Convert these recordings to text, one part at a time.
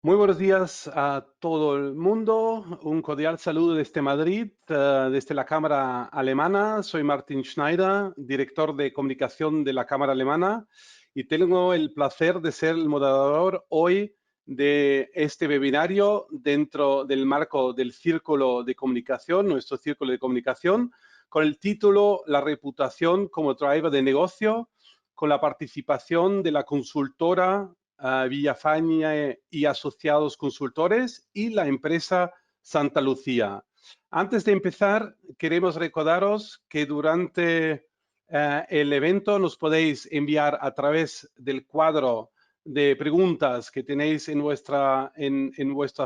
Muy buenos días a todo el mundo. Un cordial saludo desde Madrid, desde la Cámara Alemana. Soy Martin Schneider, director de comunicación de la Cámara Alemana, y tengo el placer de ser el moderador hoy de este webinario dentro del marco del Círculo de Comunicación, nuestro Círculo de Comunicación, con el título La reputación como driver de negocio, con la participación de la consultora Villafañe y Asociados Consultores y la empresa Santa Lucía. Antes de empezar, queremos recordaros que durante el evento nos podéis enviar a través del cuadro de preguntas que tenéis en vuestras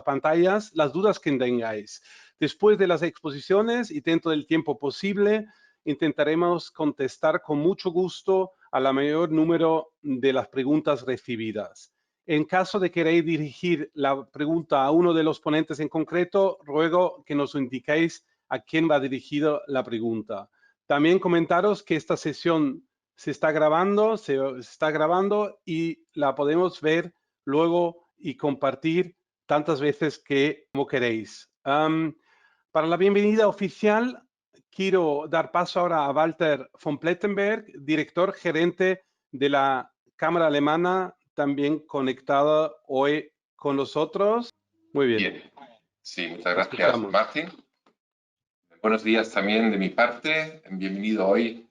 pantallas las dudas que tengáis. Después de las exposiciones y dentro del tiempo posible, intentaremos contestar con mucho gusto a la mayor número de las preguntas recibidas. En caso de querer dirigir la pregunta a uno de los ponentes en concreto, ruego que nos indiquéis a quién va dirigida la pregunta. También comentaros que esta sesión se está grabando y la podemos ver luego y compartir tantas veces como queréis. Para la bienvenida oficial, quiero dar paso ahora a Walter von Plettenberg, director gerente de la Cámara Alemana, también conectada hoy con nosotros. Muy bien, Bien, sí, muchas gracias, escuchamos. Martín. Buenos días también de mi parte. Bienvenido hoy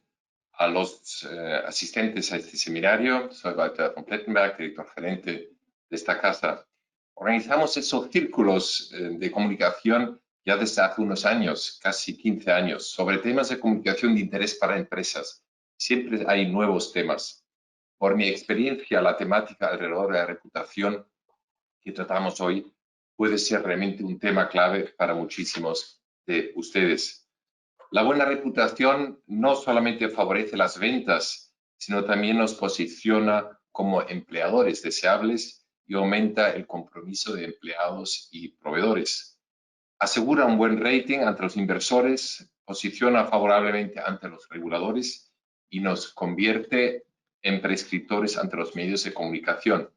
a los asistentes a este seminario. Soy Walter von Plettenberg, director gerente de esta casa. Organizamos esos círculos de comunicación ya desde hace unos años, casi 15 años, sobre temas de comunicación de interés para empresas. Siempre hay nuevos temas. Por mi experiencia, la temática alrededor de la reputación que tratamos hoy puede ser realmente un tema clave para muchísimos de ustedes. La buena reputación no solamente favorece las ventas, sino también nos posiciona como empleadores deseables y aumenta el compromiso de empleados y proveedores. Asegura un buen rating ante los inversores, posiciona favorablemente ante los reguladores y nos convierte en prescriptores ante los medios de comunicación.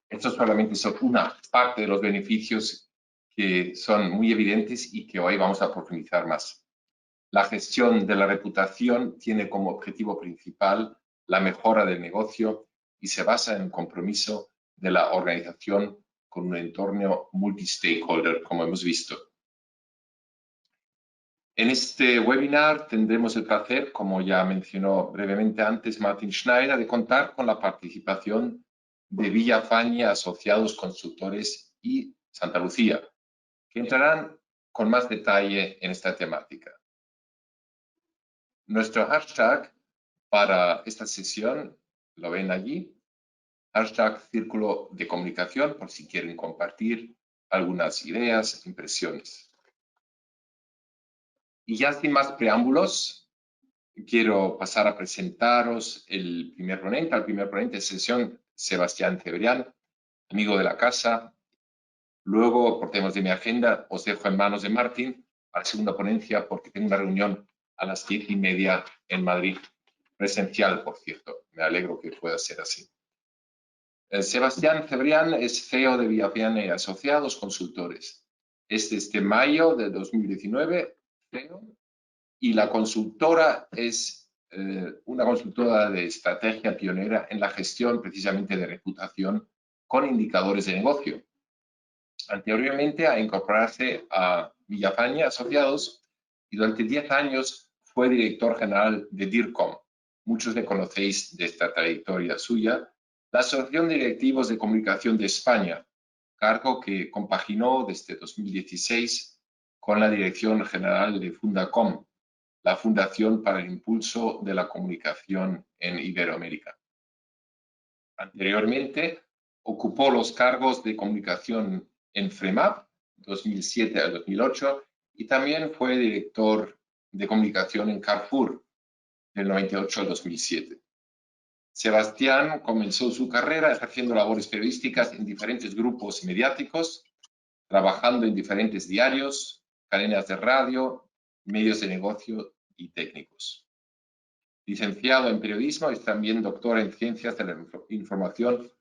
Estos solamente son una parte de los beneficios que son muy evidentes y que hoy vamos a profundizar más. La gestión de la reputación tiene como objetivo principal la mejora del negocio y se basa en el compromiso de la organización con un entorno multi-stakeholder, como hemos visto. En este webinar tendremos el placer, como ya mencionó brevemente antes Martin Schneider, de contar con la participación de Villafañe, Asociados Consultores y Santa Lucía, que entrarán con más detalle en esta temática. Nuestro hashtag para esta sesión, lo ven allí, hashtag Círculo de Comunicación, por si quieren compartir algunas ideas, impresiones. Y ya sin más preámbulos, quiero pasar a presentaros el primer ponente. Al primer ponente de sesión, Sebastián Cebrián, amigo de la casa. Luego, por temas de mi agenda, os dejo en manos de Martín a la segunda ponencia porque tengo una reunión a las 10:30 en Madrid, presencial, por cierto. Me alegro que pueda ser así. Sebastián Cebrián es CEO de Villafañe y Asociados Consultores. Es desde mayo de 2019 CEO y la consultora es una consultora de estrategia pionera en la gestión precisamente de reputación con indicadores de negocio. Anteriormente a incorporarse a Villafañe Asociados y durante 10 años fue director general de DIRCOM. Muchos le conocéis de esta trayectoria suya, la Asociación de Directivos de Comunicación de España, cargo que compaginó desde 2016 con la Dirección General de Fundacom, la Fundación para el Impulso de la Comunicación en Iberoamérica. Anteriormente, ocupó los cargos de comunicación en FREMAP, 2007 a 2008, y también fue director de comunicación en Carrefour, del 98 al 2007. Sebastián comenzó su carrera ejerciendo labores periodísticas en diferentes grupos mediáticos, trabajando en diferentes diarios, cadenas de radio, medios de negocio y técnicos. Licenciado en periodismo, es también doctor en ciencias de la información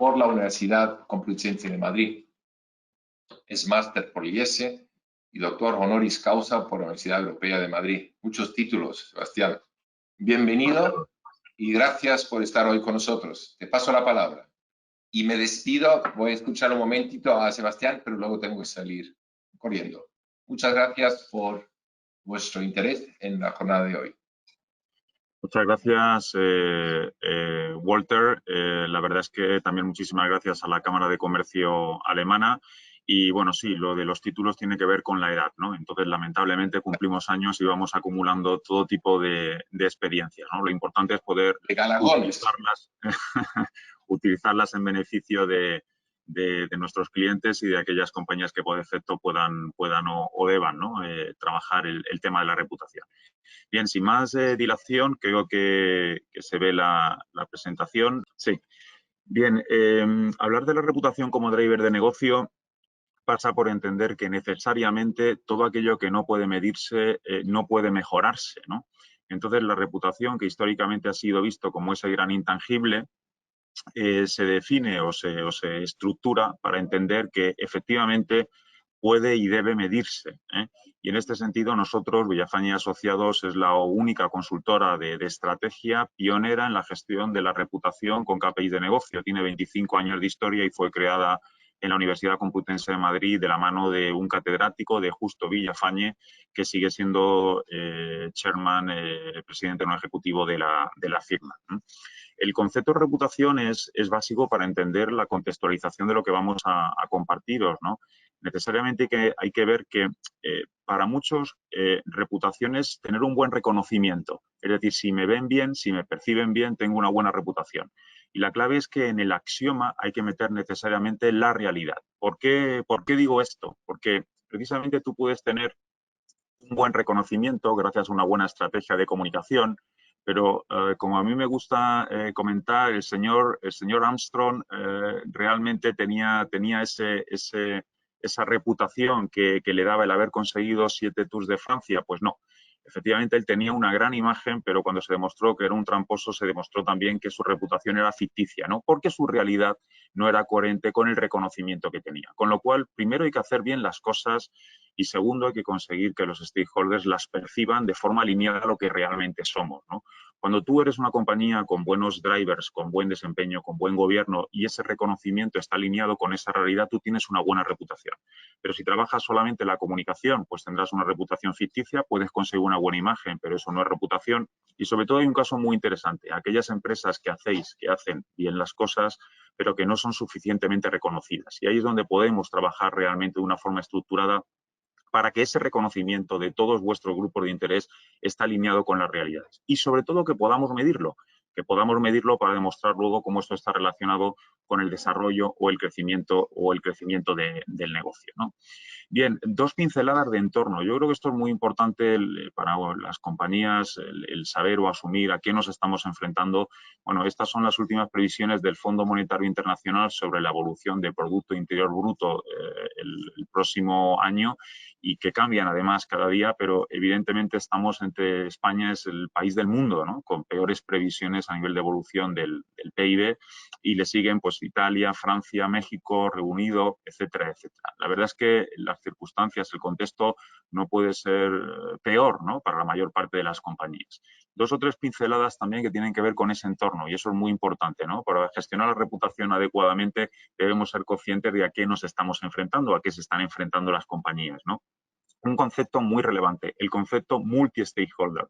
por la Universidad Complutense de Madrid. Es máster por IESE y doctor honoris causa por la Universidad Europea de Madrid. Muchos títulos, Sebastián. Bienvenido y gracias por estar hoy con nosotros. Te paso la palabra. Y me despido, voy a escuchar un momentito a Sebastián, pero luego tengo que salir corriendo. Muchas gracias por vuestro interés en la jornada de hoy. Muchas gracias, Walter. La verdad es que también muchísimas gracias a la Cámara de Comercio alemana. Y bueno, sí, lo de los títulos tiene que ver con la edad, ¿no? Entonces, lamentablemente, cumplimos años y vamos acumulando todo tipo de experiencias, ¿no? Lo importante es poder utilizarlas en beneficio de nuestros clientes y de aquellas compañías que por defecto puedan o deban, ¿no? Trabajar el tema de la reputación. Bien, sin más dilación, creo que se ve la presentación. Sí. Bien, hablar de la reputación como driver de negocio pasa por entender que necesariamente todo aquello que no puede medirse no puede mejorarse, ¿no? Entonces, la reputación, que históricamente ha sido visto como ese gran intangible, se define o se estructura para entender que efectivamente puede y debe medirse, ¿eh? Y en este sentido nosotros, Villafañe Asociados, es la única consultora de estrategia pionera en la gestión de la reputación con KPIs de negocio. Tiene 25 años de historia y fue creada en la Universidad Complutense de Madrid de la mano de un catedrático, de Justo Villafañe, que sigue siendo chairman, presidente no ejecutivo de la firma. El concepto de reputación es básico para entender la contextualización de lo que vamos a compartiros, ¿no? Necesariamente hay que ver que para muchos reputación es tener un buen reconocimiento. Es decir, si me ven bien, si me perciben bien, tengo una buena reputación. Y la clave es que en el axioma hay que meter necesariamente la realidad. ¿Por qué digo esto? Porque precisamente tú puedes tener un buen reconocimiento gracias a una buena estrategia de comunicación, pero como a mí me gusta comentar, el señor Armstrong realmente tenía esa reputación que le daba el haber conseguido 7 Tours de Francia. Pues no. Efectivamente, él tenía una gran imagen, pero cuando se demostró que era un tramposo, se demostró también que su reputación era ficticia, ¿no? Porque su realidad no era coherente con el reconocimiento que tenía. Con lo cual, primero hay que hacer bien las cosas y segundo, hay que conseguir que los stakeholders las perciban de forma alineada a lo que realmente somos, ¿no? Cuando tú eres una compañía con buenos drivers, con buen desempeño, con buen gobierno y ese reconocimiento está alineado con esa realidad, tú tienes una buena reputación. Pero si trabajas solamente en la comunicación, pues tendrás una reputación ficticia, puedes conseguir una buena imagen, pero eso no es reputación. Y sobre todo hay un caso muy interesante, aquellas empresas que hacen bien las cosas, pero que no son suficientemente reconocidas. Y ahí es donde podemos trabajar realmente de una forma estructurada para que ese reconocimiento de todos vuestros grupos de interés esté alineado con las realidades. Y sobre todo que podamos medirlo para demostrar luego cómo esto está relacionado con el desarrollo o el crecimiento del negocio, ¿no? Bien, 2 pinceladas de entorno. Yo creo que esto es muy importante para las compañías, el saber o asumir a qué nos estamos enfrentando. Bueno, estas son las últimas previsiones del Fondo Monetario Internacional sobre la evolución del Producto Interior Bruto el próximo año y que cambian además cada día, pero evidentemente estamos entre España es el país del mundo, ¿no? Con peores previsiones a nivel de evolución del PIB y le siguen pues Italia, Francia, México, Reino Unido, etcétera, etcétera. La verdad es que las circunstancias, el contexto no puede ser peor, ¿no? Para la mayor parte de las compañías. 2 o 3 pinceladas también que tienen que ver con ese entorno y eso es muy importante, ¿no? Para gestionar la reputación adecuadamente debemos ser conscientes de a qué nos estamos enfrentando, a qué se están enfrentando las compañías, ¿no? Un concepto muy relevante, el concepto multi-stakeholder.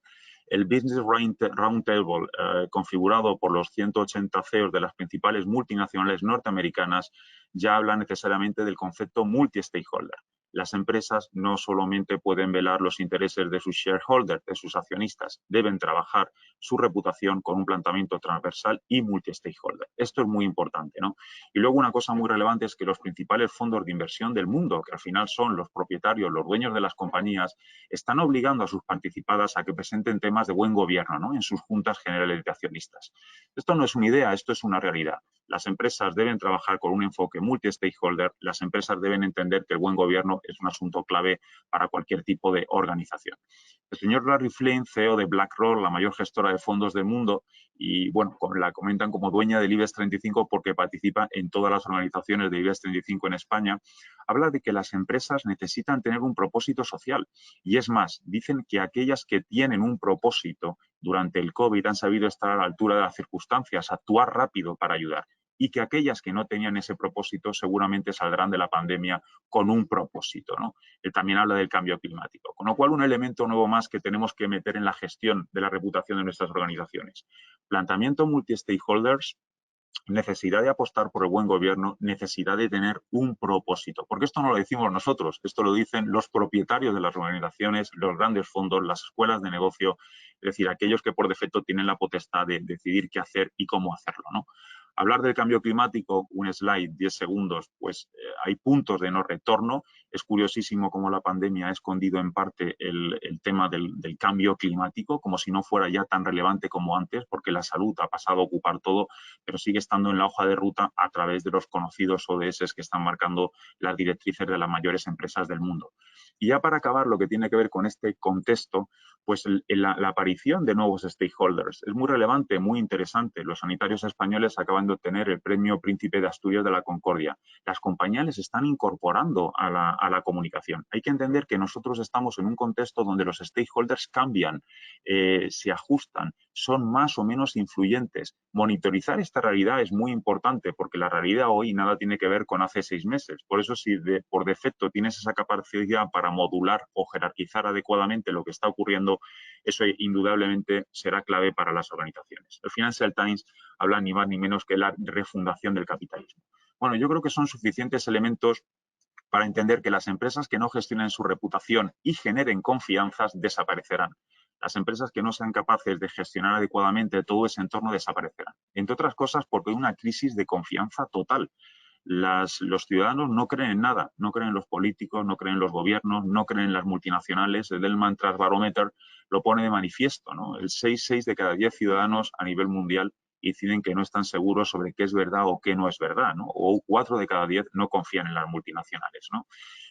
El Business Roundtable, configurado por los 180 CEOs de las principales multinacionales norteamericanas, ya habla necesariamente del concepto multi-stakeholder. Las empresas no solamente pueden velar los intereses de sus shareholders, de sus accionistas, deben trabajar su reputación con un planteamiento transversal y multi-stakeholder. Esto es muy importante, ¿no? Y luego una cosa muy relevante es que los principales fondos de inversión del mundo, que al final son los propietarios, los dueños de las compañías, están obligando a sus participadas a que presenten temas de buen gobierno, ¿no? En sus juntas generales de accionistas. Esto no es una idea, esto es una realidad. Las empresas deben trabajar con un enfoque multi-stakeholder. Las empresas deben entender que el buen gobierno es un asunto clave para cualquier tipo de organización. El señor Larry Flynn, CEO de BlackRock, la mayor gestora de fondos del mundo, y bueno, la comentan como dueña del IBEX 35 porque participa en todas las organizaciones de IBEX 35 en España, habla de que las empresas necesitan tener un propósito social. Y es más, dicen que aquellas que tienen un propósito durante el COVID han sabido estar a la altura de las circunstancias, actuar rápido para ayudar. Y que aquellas que no tenían ese propósito seguramente saldrán de la pandemia con un propósito, ¿no? Él también habla del cambio climático. Con lo cual, un elemento nuevo más que tenemos que meter en la gestión de la reputación de nuestras organizaciones. Planteamiento multi-stakeholders, necesidad de apostar por el buen gobierno, necesidad de tener un propósito. Porque esto no lo decimos nosotros, esto lo dicen los propietarios de las organizaciones, los grandes fondos, las escuelas de negocio, es decir, aquellos que por defecto tienen la potestad de decidir qué hacer y cómo hacerlo, ¿no? Hablar del cambio climático, un slide, 10 segundos, pues hay puntos de no retorno. Es curiosísimo cómo la pandemia ha escondido en parte el tema del cambio climático, como si no fuera ya tan relevante como antes, porque la salud ha pasado a ocupar todo, pero sigue estando en la hoja de ruta a través de los conocidos ODS que están marcando las directrices de las mayores empresas del mundo. Y ya para acabar, lo que tiene que ver con este contexto, pues la aparición de nuevos stakeholders es muy relevante, muy interesante. Los sanitarios españoles acaban de obtener el premio Príncipe de Asturias de la Concordia. Las compañías les están incorporando a la comunicación. Hay que entender que nosotros estamos en un contexto donde los stakeholders cambian, se ajustan, son más o menos influyentes. Monitorizar esta realidad es muy importante porque la realidad hoy nada tiene que ver con hace 6 meses. Por eso, si por defecto tienes esa capacidad para modular o jerarquizar adecuadamente lo que está ocurriendo, eso indudablemente será clave para las organizaciones. El Financial Times habla ni más ni menos que la refundación del capitalismo. Bueno, yo creo que son suficientes elementos para entender que las empresas que no gestionen su reputación y generen confianzas desaparecerán. Las empresas que no sean capaces de gestionar adecuadamente todo ese entorno desaparecerán. Entre otras cosas, porque hay una crisis de confianza total. Los ciudadanos no creen en nada, no creen en los políticos, no creen en los gobiernos, no creen en las multinacionales. El Delman Trust Barometer lo pone de manifiesto, ¿no? El 6 de cada 10 ciudadanos a nivel mundial deciden que no están seguros sobre qué es verdad o qué no es verdad, ¿no? O 4 de cada 10 no confían en las multinacionales, ¿no?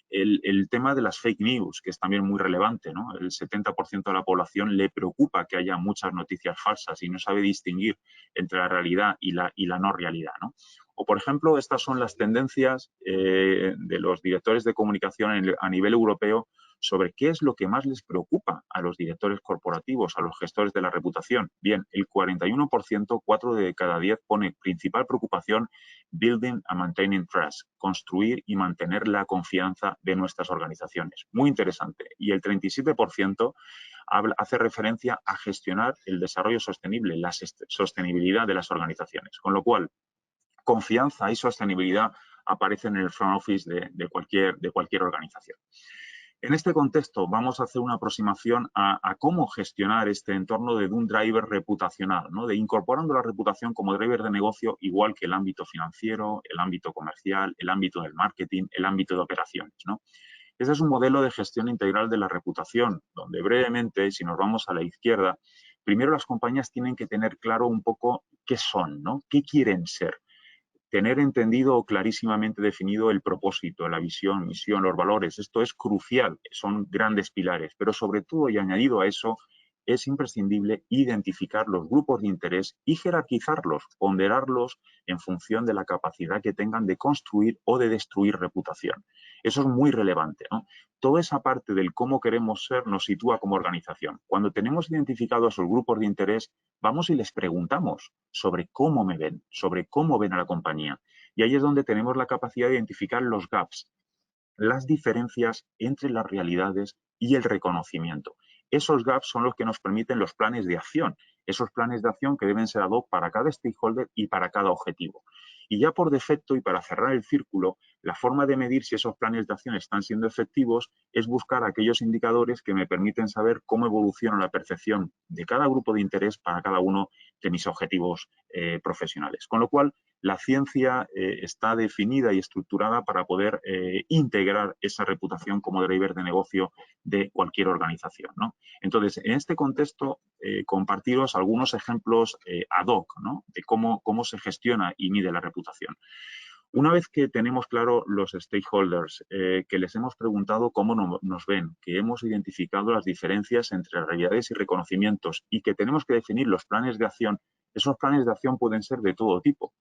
El tema de las fake news, que es también muy relevante, ¿no? El 70% de la población le preocupa que haya muchas noticias falsas y no sabe distinguir entre la realidad y la no realidad, ¿no? O, por ejemplo, estas son las tendencias de los directores de comunicación a nivel europeo sobre qué es lo que más les preocupa a los directores corporativos, a los gestores de la reputación. Bien, el 41%, 4 de cada 10, pone principal preocupación building and maintaining trust, construir y mantener la confianza de nuestras organizaciones. Muy interesante. Y el 37% hace referencia a gestionar el desarrollo sostenible, la sostenibilidad de las organizaciones. Con lo cual, confianza y sostenibilidad aparecen en el front office de cualquier organización. En este contexto vamos a hacer una aproximación a cómo gestionar este entorno de un driver reputacional, ¿no? De incorporando la reputación como driver de negocio, igual que el ámbito financiero, el ámbito comercial, el ámbito del marketing, el ámbito de operaciones, ¿no? Ese es un modelo de gestión integral de la reputación, donde brevemente, si nos vamos a la izquierda, primero las compañías tienen que tener claro un poco qué son, ¿no? ¿Qué quieren ser? Tener entendido o clarísimamente definido el propósito, la visión, misión, los valores. Esto es crucial, son grandes pilares, pero sobre todo y añadido a eso, es imprescindible identificar los grupos de interés y jerarquizarlos, ponderarlos en función de la capacidad que tengan de construir o de destruir reputación. Eso es muy relevante, ¿no? Toda esa parte del cómo queremos ser nos sitúa como organización. Cuando tenemos identificados esos grupos de interés, vamos y les preguntamos sobre cómo me ven, sobre cómo ven a la compañía. Y ahí es donde tenemos la capacidad de identificar los gaps, las diferencias entre las realidades y el reconocimiento. Esos gaps son los que nos permiten los planes de acción, esos planes de acción que deben ser ad hoc para cada stakeholder y para cada objetivo. Y ya por defecto, y para cerrar el círculo, la forma de medir si esos planes de acción están siendo efectivos es buscar aquellos indicadores que me permiten saber cómo evoluciona la percepción de cada grupo de interés para cada uno de mis objetivos profesionales. Con lo cual, La ciencia está definida y estructurada para poder integrar esa reputación como driver de negocio de cualquier organización, ¿no? Entonces, en este contexto, compartiros algunos ejemplos ad hoc, ¿no?, de cómo se gestiona y mide la reputación. Una vez que tenemos claro los stakeholders, que les hemos preguntado cómo nos ven, que hemos identificado las diferencias entre realidades y reconocimientos y que tenemos que definir los planes de acción, esos planes de acción pueden ser de todo tipo.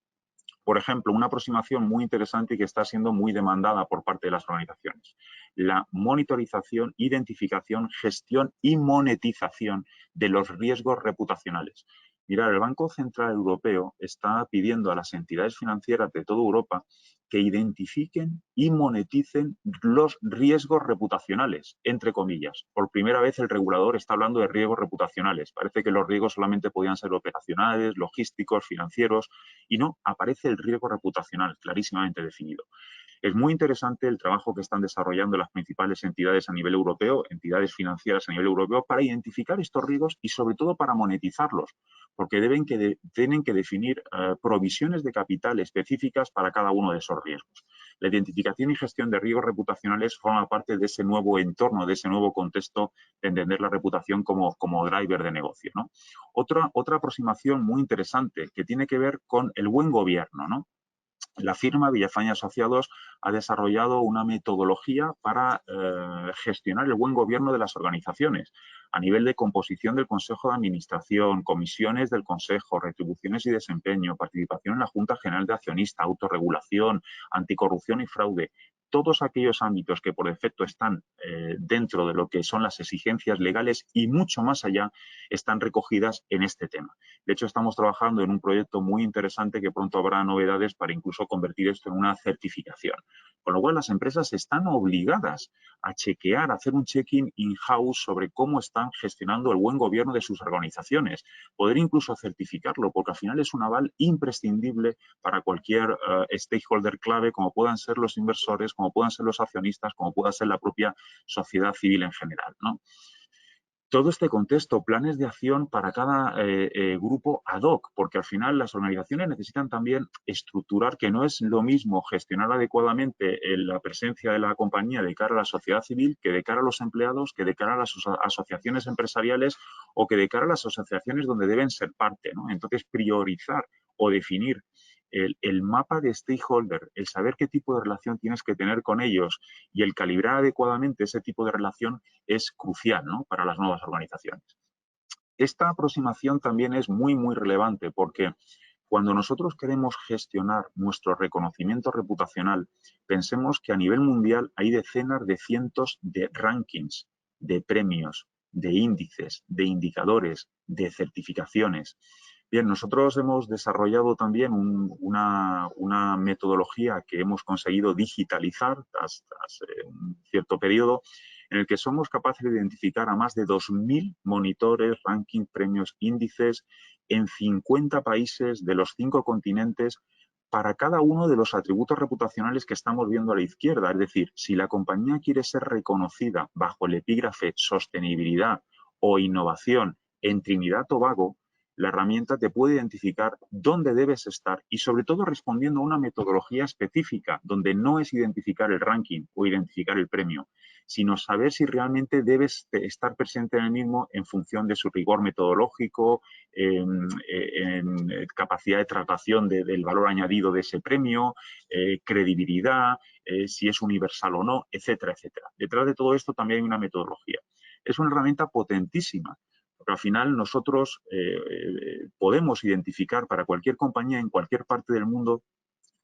Por ejemplo, una aproximación muy interesante y que está siendo muy demandada por parte de las organizaciones. La monitorización, identificación, gestión y monetización de los riesgos reputacionales. Mirad, el Banco Central Europeo está pidiendo a las entidades financieras de toda Europa que identifiquen y moneticen los riesgos reputacionales, entre comillas. Por primera vez el regulador está hablando de riesgos reputacionales. Parece que los riesgos solamente podían ser operacionales, logísticos, financieros, y no, aparece el riesgo reputacional clarísimamente definido. Es muy interesante el trabajo que están desarrollando las principales entidades a nivel europeo, entidades financieras a nivel europeo, para identificar estos riesgos y sobre todo para monetizarlos, porque tienen que definir provisiones de capital específicas para cada uno de esos riesgos. La identificación y gestión de riesgos reputacionales forma parte de ese nuevo entorno, de ese nuevo contexto de entender la reputación como driver de negocio, ¿no? Otra aproximación muy interesante que tiene que ver con el buen gobierno, ¿no? La firma Villafañe Asociados ha desarrollado una metodología para gestionar el buen gobierno de las organizaciones a nivel de composición del Consejo de Administración, comisiones del Consejo, retribuciones y desempeño, participación en la Junta General de Accionistas, autorregulación, anticorrupción y fraude. Todos aquellos ámbitos que por defecto están dentro de lo que son las exigencias legales y mucho más allá están recogidas en este tema. De hecho, estamos trabajando en un proyecto muy interesante que pronto habrá novedades para incluso convertir esto en una certificación. Con lo cual, las empresas están obligadas a chequear, a hacer un check-in in-house sobre cómo están gestionando el buen gobierno de sus organizaciones. Poder incluso certificarlo, porque al final es un aval imprescindible para cualquier stakeholder clave, como puedan ser los inversores, como puedan ser los accionistas, como pueda ser la propia sociedad civil en general, ¿no? Todo este contexto, planes de acción para cada grupo ad hoc, porque al final las organizaciones necesitan también estructurar, que no es lo mismo gestionar adecuadamente la presencia de la compañía de cara a la sociedad civil que de cara a los empleados, que de cara a las asociaciones empresariales o que de cara a las asociaciones donde deben ser parte, ¿no? Entonces, priorizar o definir el mapa de stakeholder, el saber qué tipo de relación tienes que tener con ellos y el calibrar adecuadamente ese tipo de relación es crucial, ¿no?, para las nuevas organizaciones. Esta aproximación también es muy, muy relevante porque cuando nosotros queremos gestionar nuestro reconocimiento reputacional, pensemos que a nivel mundial hay decenas de cientos de rankings, de premios, de índices, de indicadores, de certificaciones. Bien, nosotros hemos desarrollado también una metodología que hemos conseguido digitalizar tras un cierto periodo, en el que somos capaces de identificar a más de 2.000 monitores, rankings, premios, índices en 50 países de los 5 continentes para cada uno de los atributos reputacionales que estamos viendo a la izquierda. Es decir, si la compañía quiere ser reconocida bajo el epígrafe sostenibilidad o innovación en Trinidad y Tobago, la herramienta te puede identificar dónde debes estar y sobre todo respondiendo a una metodología específica donde no es identificar el ranking o identificar el premio, sino saber si realmente debes estar presente en el mismo en función de su rigor metodológico, en capacidad de tratación del valor añadido de ese premio, credibilidad, si es universal o no, etcétera, etcétera. Detrás de todo esto también hay una metodología. Es una herramienta potentísima. Porque al final nosotros podemos identificar para cualquier compañía en cualquier parte del mundo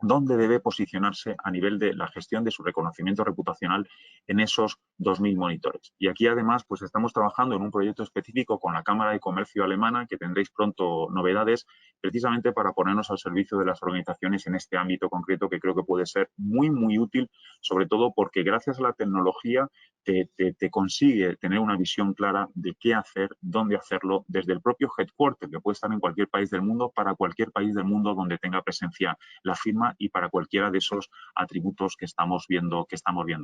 dónde debe posicionarse a nivel de la gestión de su reconocimiento reputacional en esos 2.000 monitores. Y aquí además pues estamos trabajando en un proyecto específico con la Cámara de Comercio alemana, que tendréis pronto novedades, precisamente para ponernos al servicio de las organizaciones en este ámbito concreto, que creo que puede ser muy, muy útil, sobre todo porque gracias a la tecnología te consigue tener una visión clara de qué hacer, dónde hacerlo, desde el propio headquarter, que puede estar en cualquier país del mundo, para cualquier país del mundo donde tenga presencia la firma y para cualquiera de esos atributos que estamos viendo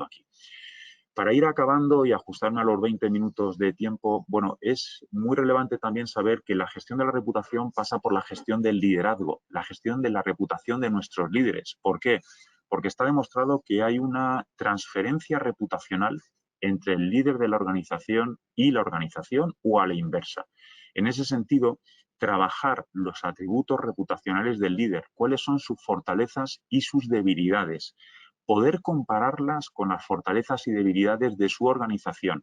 aquí. Para ir acabando y ajustarme a los 20 minutos de tiempo, bueno, es muy relevante también saber que la gestión de la reputación pasa por la gestión del liderazgo, la gestión de la reputación de nuestros líderes. ¿Por qué? Porque está demostrado que hay una transferencia reputacional entre el líder de la organización y la organización o a la inversa. En ese sentido, trabajar los atributos reputacionales del líder, cuáles son sus fortalezas y sus debilidades, poder compararlas con las fortalezas y debilidades de su organización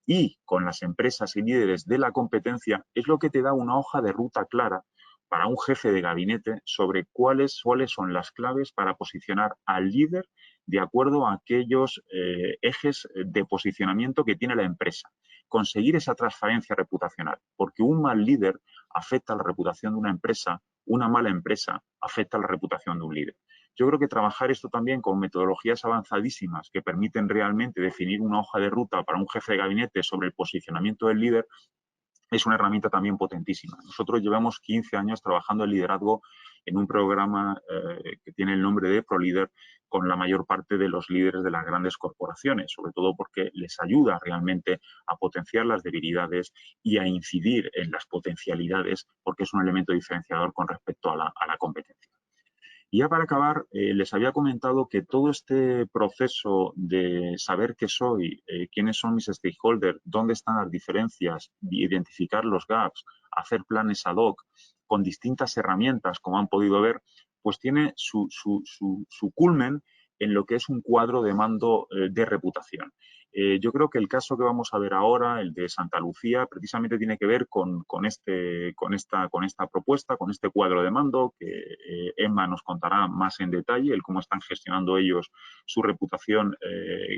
y con las empresas y líderes de la competencia es lo que te da una hoja de ruta clara para un jefe de gabinete sobre cuáles son las claves para posicionar al líder de acuerdo a aquellos ejes de posicionamiento que tiene la empresa. Conseguir esa transferencia reputacional, porque un mal líder afecta a la reputación de una empresa, una mala empresa afecta a la reputación de un líder. Yo creo que trabajar esto también con metodologías avanzadísimas que permiten realmente definir una hoja de ruta para un jefe de gabinete sobre el posicionamiento del líder es una herramienta también potentísima. Nosotros llevamos 15 años trabajando en liderazgo en un programa que tiene el nombre de ProLeader con la mayor parte de los líderes de las grandes corporaciones, sobre todo porque les ayuda realmente a potenciar las debilidades y a incidir en las potencialidades, porque es un elemento diferenciador con respecto a la competencia. Y ya para acabar, les había comentado que todo este proceso de saber qué soy, quiénes son mis stakeholders, dónde están las diferencias, identificar los gaps, hacer planes ad hoc con distintas herramientas, como han podido ver, pues tiene su culmen en lo que es un cuadro de mando de reputación. Yo creo que el caso que vamos a ver ahora, el de Santa Lucía, precisamente tiene que ver con esta propuesta, con este cuadro de mando, que Emma nos contará más en detalle, el cómo están gestionando ellos su reputación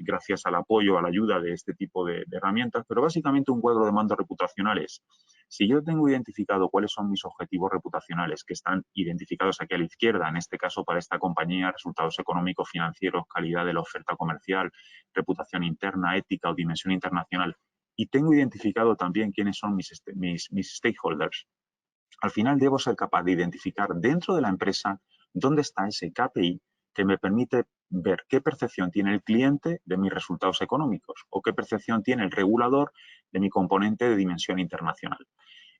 gracias al apoyo, a la ayuda de este tipo de herramientas. Pero básicamente un cuadro de mando reputacional es, si yo tengo identificado cuáles son mis objetivos reputacionales, que están identificados aquí a la izquierda, en este caso para esta compañía, resultados económicos, financieros, calidad de la oferta comercial, reputación interna, ética o dimensión internacional, y tengo identificado también quiénes son mis stakeholders, al final debo ser capaz de identificar dentro de la empresa dónde está ese KPI que me permite ver qué percepción tiene el cliente de mis resultados económicos o qué percepción tiene el regulador de mi componente de dimensión internacional.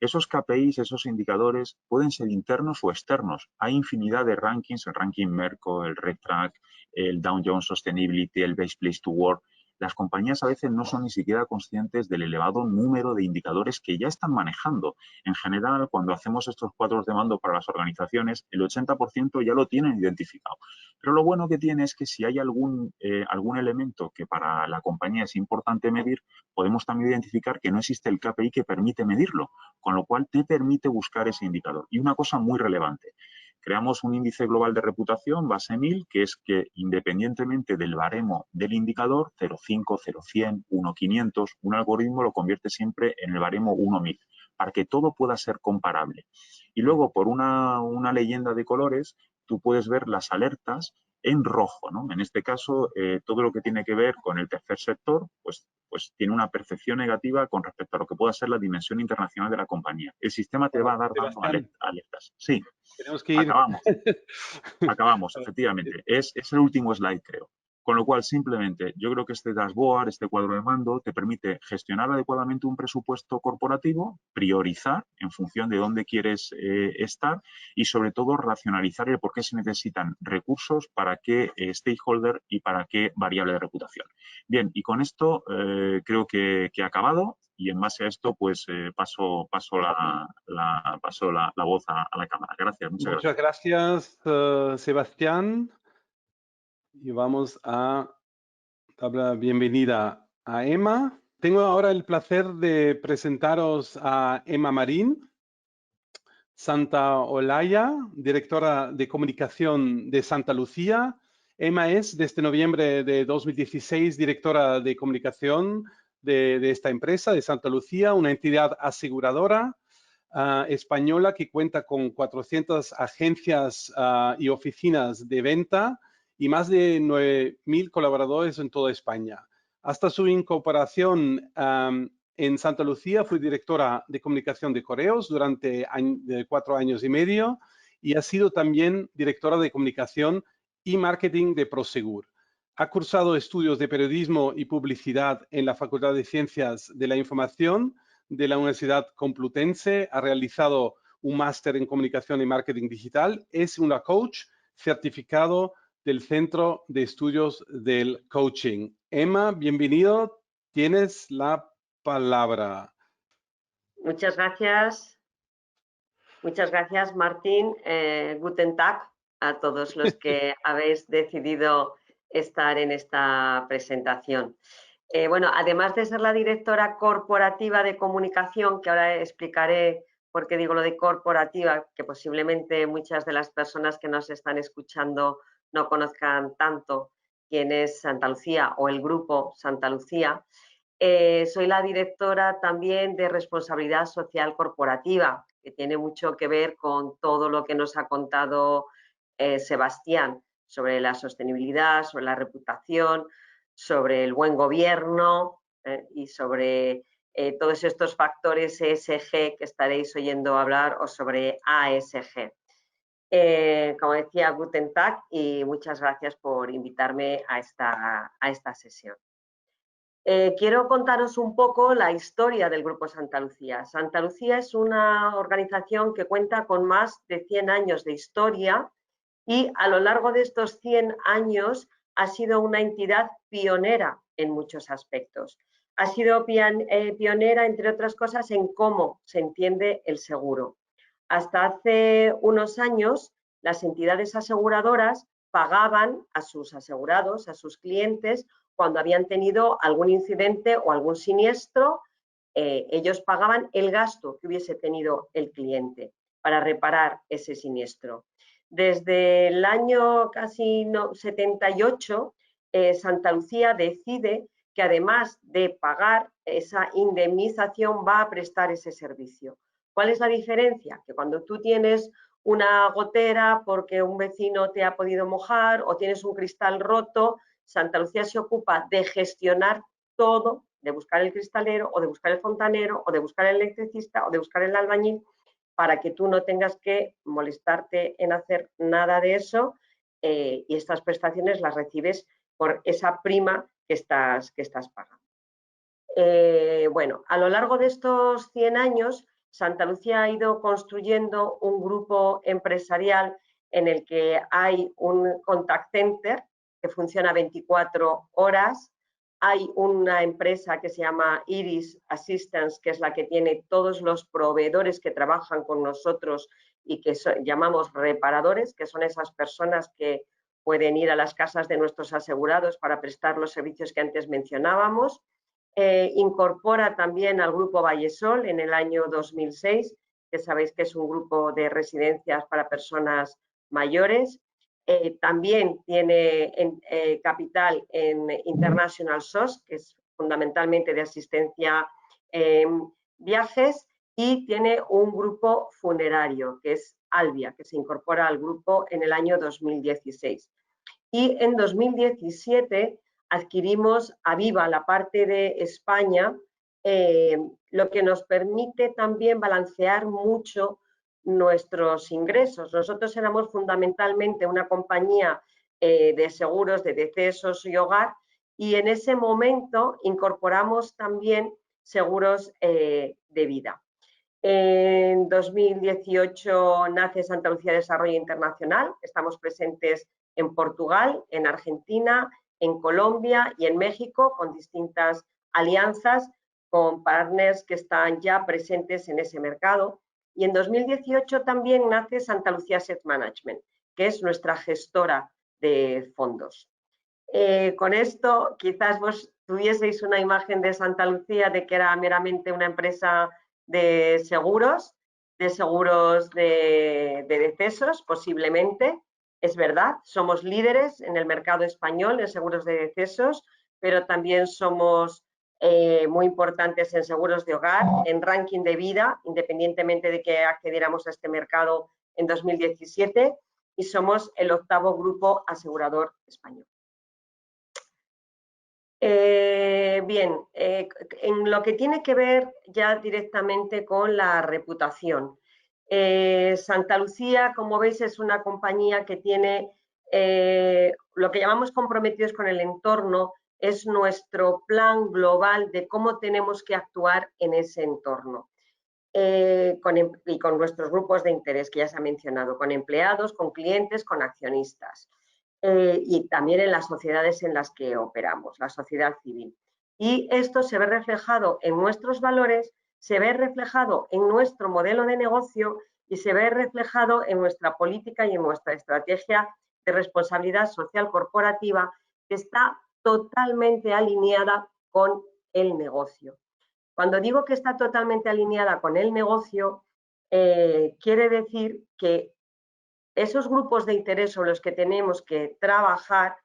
Esos KPIs, esos indicadores pueden ser internos o externos. Hay infinidad de rankings, el ranking Merco, el RedTrack, el Dow Jones Sustainability, el Best Place to Work. Las compañías a veces no son ni siquiera conscientes del elevado número de indicadores que ya están manejando. En general, cuando hacemos estos cuadros de mando para las organizaciones, el 80% ya lo tienen identificado. Pero lo bueno que tiene es que si hay algún elemento que para la compañía es importante medir, podemos también identificar que no existe el KPI que permite medirlo, con lo cual te permite buscar ese indicador. Y una cosa muy relevante, creamos un índice global de reputación, base 1000, que es que independientemente del baremo del indicador, 0,5, 0,100, 1,500, un algoritmo lo convierte siempre en el baremo 1,1000, para que todo pueda ser comparable. Y luego, por una leyenda de colores, tú puedes ver las alertas en rojo, ¿no? En este caso, todo lo que tiene que ver con el tercer sector, pues tiene una percepción negativa con respecto a lo que pueda ser la dimensión internacional de la compañía. El sistema te va a dar dando alertas. Sí, tenemos que ir. Acabamos, efectivamente. Es el último slide, creo. Con lo cual, simplemente, yo creo que este dashboard, este cuadro de mando, te permite gestionar adecuadamente un presupuesto corporativo, priorizar en función de dónde quieres estar y, sobre todo, racionalizar el por qué se necesitan recursos, para qué stakeholder y para qué variable de reputación. Bien, y con esto creo que he acabado y en base a esto, pues paso la voz a la cámara. Gracias, muchas gracias, Sebastián. Y vamos a dar la bienvenida a Emma. Tengo ahora el placer de presentaros a Emma Marín Santaolalla, directora de comunicación de Santa Lucía. Emma es, desde noviembre de 2016, directora de comunicación de esta empresa, de Santa Lucía, una entidad aseguradora española que cuenta con 400 agencias y oficinas de venta y más de 9.000 colaboradores en toda España. Hasta su incorporación en Santa Lucía fui directora de comunicación de Correos durante 4 años y medio y ha sido también directora de comunicación y marketing de Prosegur. Ha cursado estudios de periodismo y publicidad en la Facultad de Ciencias de la Información de la Universidad Complutense. Ha realizado un máster en comunicación y marketing digital. Es una coach certificado del Centro de Estudios del Coaching. Emma, bienvenido. Tienes la palabra. Muchas gracias. Muchas gracias, Martín. Guten Tag a todos los que habéis decidido estar en esta presentación. Bueno, además de ser la directora corporativa de comunicación, que ahora explicaré por qué digo lo de corporativa, que posiblemente muchas de las personas que nos están escuchando no conozcan tanto quién es Santa Lucía o el grupo Santa Lucía, soy la directora también de responsabilidad social corporativa, que tiene mucho que ver con todo lo que nos ha contado Sebastián sobre la sostenibilidad, sobre la reputación, sobre el buen gobierno y sobre todos estos factores ESG que estaréis oyendo hablar o sobre ASG. Como decía, Guten Tag y muchas gracias por invitarme a esta sesión. Quiero contaros un poco la historia del Grupo Santa Lucía. Santa Lucía es una organización que cuenta con más de 100 años de historia y a lo largo de estos 100 años ha sido una entidad pionera en muchos aspectos. Ha sido pionera, entre otras cosas, en cómo se entiende el seguro. Hasta hace unos años, las entidades aseguradoras pagaban a sus asegurados, a sus clientes, cuando habían tenido algún incidente o algún siniestro, ellos pagaban el gasto que hubiese tenido el cliente para reparar ese siniestro. Desde el año casi 78, Santa Lucía decide que además de pagar esa indemnización va a prestar ese servicio. ¿Cuál es la diferencia? Que cuando tú tienes una gotera porque un vecino te ha podido mojar o tienes un cristal roto, Santa Lucía se ocupa de gestionar todo, de buscar el cristalero o de buscar el fontanero o de buscar el electricista o de buscar el albañil para que tú no tengas que molestarte en hacer nada de eso y estas prestaciones las recibes por esa prima que estás pagando. Bueno, a lo largo de estos 100 años, Santa Lucía ha ido construyendo un grupo empresarial en el que hay un contact center que funciona 24 horas. Hay una empresa que se llama Iris Assistance, que es la que tiene todos los proveedores que trabajan con nosotros y que llamamos reparadores, que son esas personas que pueden ir a las casas de nuestros asegurados para prestar los servicios que antes mencionábamos. Incorpora también al grupo Vallesol en el año 2006, que sabéis que es un grupo de residencias para personas mayores. También tiene capital en International SOS, que es fundamentalmente de asistencia en viajes, y tiene un grupo funerario, que es Albia, que se incorpora al grupo en el año 2016. Y en 2017 adquirimos Aviva, la parte de España, lo que nos permite también balancear mucho nuestros ingresos. Nosotros éramos fundamentalmente una compañía de seguros de decesos y hogar y en ese momento incorporamos también seguros de vida. En 2018 nace Santa Lucía Desarrollo Internacional. Estamos presentes en Portugal, en Argentina, en Colombia y en México con distintas alianzas con partners que están ya presentes en ese mercado. Y en 2018 también nace Santa Lucía Asset Management, que es nuestra gestora de fondos. Con esto quizás vos tuvieseis una imagen de Santa Lucía de que era meramente una empresa de seguros de decesos, posiblemente. Es verdad, somos líderes en el mercado español en seguros de decesos, pero también somos muy importantes en seguros de hogar, en ranking de vida, independientemente de que accediéramos a este mercado en 2017, y somos el 8º grupo asegurador español. Bien, en lo que tiene que ver ya directamente con la reputación. Santa Lucía, como veis, es una compañía que tiene Lo que llamamos comprometidos con el entorno es nuestro plan global de cómo tenemos que actuar en ese entorno. Y con nuestros grupos de interés que ya se ha mencionado, con empleados, con clientes, con accionistas y también en las sociedades en las que operamos, la sociedad civil. Y esto se ve reflejado en nuestros valores, se ve reflejado en nuestro modelo de negocio y se ve reflejado en nuestra política y en nuestra estrategia de responsabilidad social corporativa, que está totalmente alineada con el negocio. Cuando digo que está totalmente alineada con el negocio, quiere decir que esos grupos de interés sobre los que tenemos que trabajar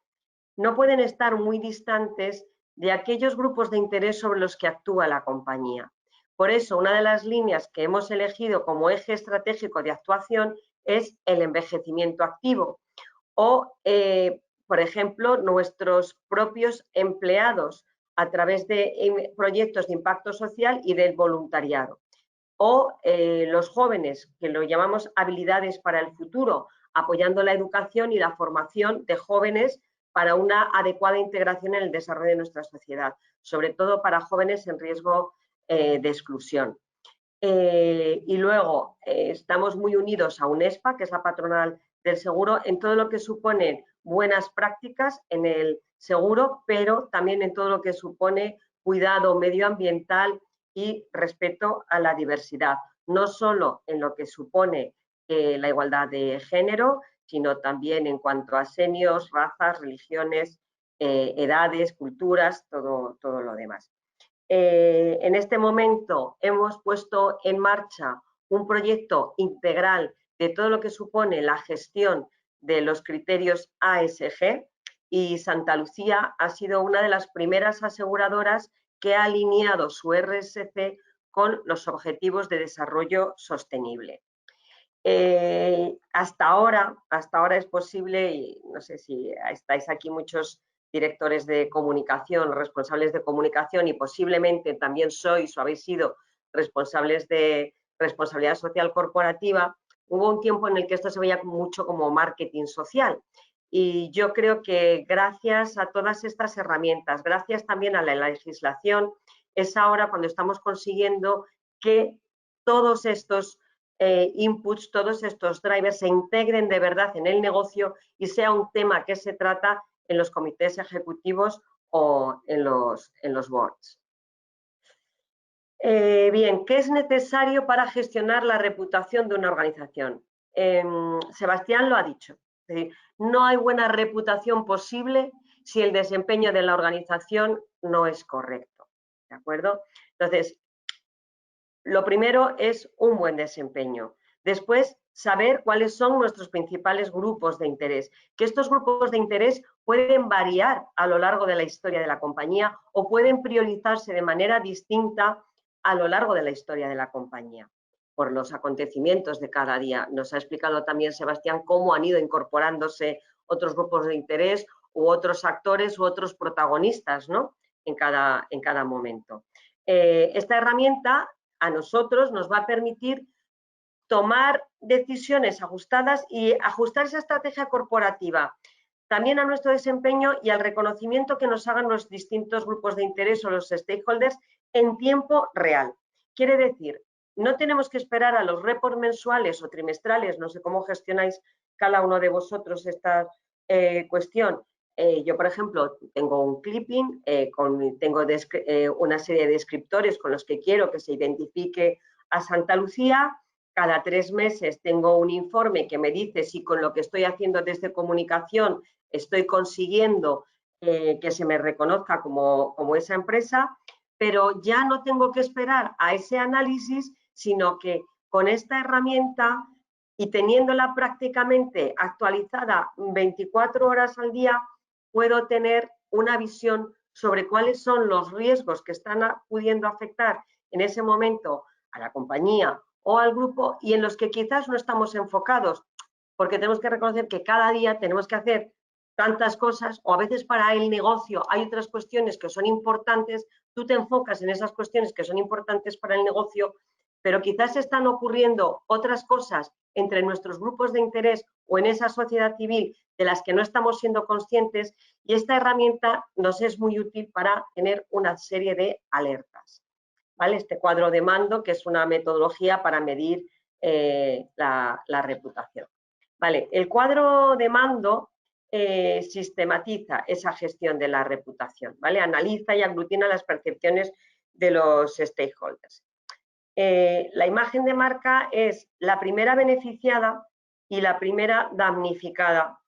no pueden estar muy distantes de aquellos grupos de interés sobre los que actúa la compañía. Por eso, una de las líneas que hemos elegido como eje estratégico de actuación es el envejecimiento activo o, por ejemplo, nuestros propios empleados a través de proyectos de impacto social y del voluntariado. O los jóvenes, que lo llamamos habilidades para el futuro, apoyando la educación y la formación de jóvenes para una adecuada integración en el desarrollo de nuestra sociedad, sobre todo para jóvenes en riesgo de exclusión. Y luego estamos muy unidos a UNESPA, que es la patronal del seguro, en todo lo que supone buenas prácticas en el seguro, pero también en todo lo que supone cuidado medioambiental y respeto a la diversidad, no solo en lo que supone la igualdad de género, sino también en cuanto a senios, razas, religiones, edades, culturas, todo lo demás. En este momento hemos puesto en marcha un proyecto integral de todo lo que supone la gestión de los criterios ASG y Santa Lucía ha sido una de las primeras aseguradoras que ha alineado su RSC con los Objetivos de Desarrollo Sostenible. Hasta ahora es posible, y no sé si estáis aquí muchos directores de comunicación, responsables de comunicación y posiblemente también sois o habéis sido responsables de responsabilidad social corporativa, hubo un tiempo en el que esto se veía mucho como marketing social. Y yo creo que gracias a todas estas herramientas, gracias también a la legislación, es ahora cuando estamos consiguiendo que todos estos inputs, todos estos drivers se integren de verdad en el negocio y sea un tema que se trata en los comités ejecutivos o en los boards. Bien, ¿qué es necesario para gestionar la reputación de una organización? Sebastián lo ha dicho. Es decir, no hay buena reputación posible si el desempeño de la organización no es correcto. ¿De acuerdo? Entonces, lo primero es un buen desempeño. Después, saber cuáles son nuestros principales grupos de interés, que estos grupos de interés pueden variar a lo largo de la historia de la compañía o pueden priorizarse de manera distinta a lo largo de la historia de la compañía, por los acontecimientos de cada día. Nos ha explicado también Sebastián cómo han ido incorporándose otros grupos de interés u otros actores u otros protagonistas, ¿no? en cada momento. Esta herramienta a nosotros nos va a permitir tomar decisiones ajustadas y ajustar esa estrategia corporativa también a nuestro desempeño y al reconocimiento que nos hagan los distintos grupos de interés o los stakeholders en tiempo real. Quiere decir, no tenemos que esperar a los reports mensuales o trimestrales, no sé cómo gestionáis cada uno de vosotros esta cuestión. Yo, por ejemplo, tengo un clipping, tengo una serie de descriptores con los que quiero que se identifique a Santa Lucía. Cada 3 meses tengo un informe que me dice si con lo que estoy haciendo desde comunicación estoy consiguiendo que se me reconozca como esa empresa, pero ya no tengo que esperar a ese análisis, sino que con esta herramienta y teniéndola prácticamente actualizada 24 horas al día, puedo tener una visión sobre cuáles son los riesgos que están pudiendo afectar en ese momento a la compañía o al grupo y en los que quizás no estamos enfocados, porque tenemos que reconocer que cada día tenemos que hacer tantas cosas o a veces para el negocio hay otras cuestiones que son importantes, tú te enfocas en esas cuestiones que son importantes para el negocio, pero quizás están ocurriendo otras cosas entre nuestros grupos de interés o en esa sociedad civil de las que no estamos siendo conscientes, y esta herramienta nos es muy útil para tener una serie de alertas. ¿Vale? Este cuadro de mando, que es una metodología para medir la reputación. Vale, el cuadro de mando sistematiza esa gestión de la reputación, ¿vale? Analiza y aglutina las percepciones de los stakeholders. La imagen de marca es la primera beneficiada y la primera damnificada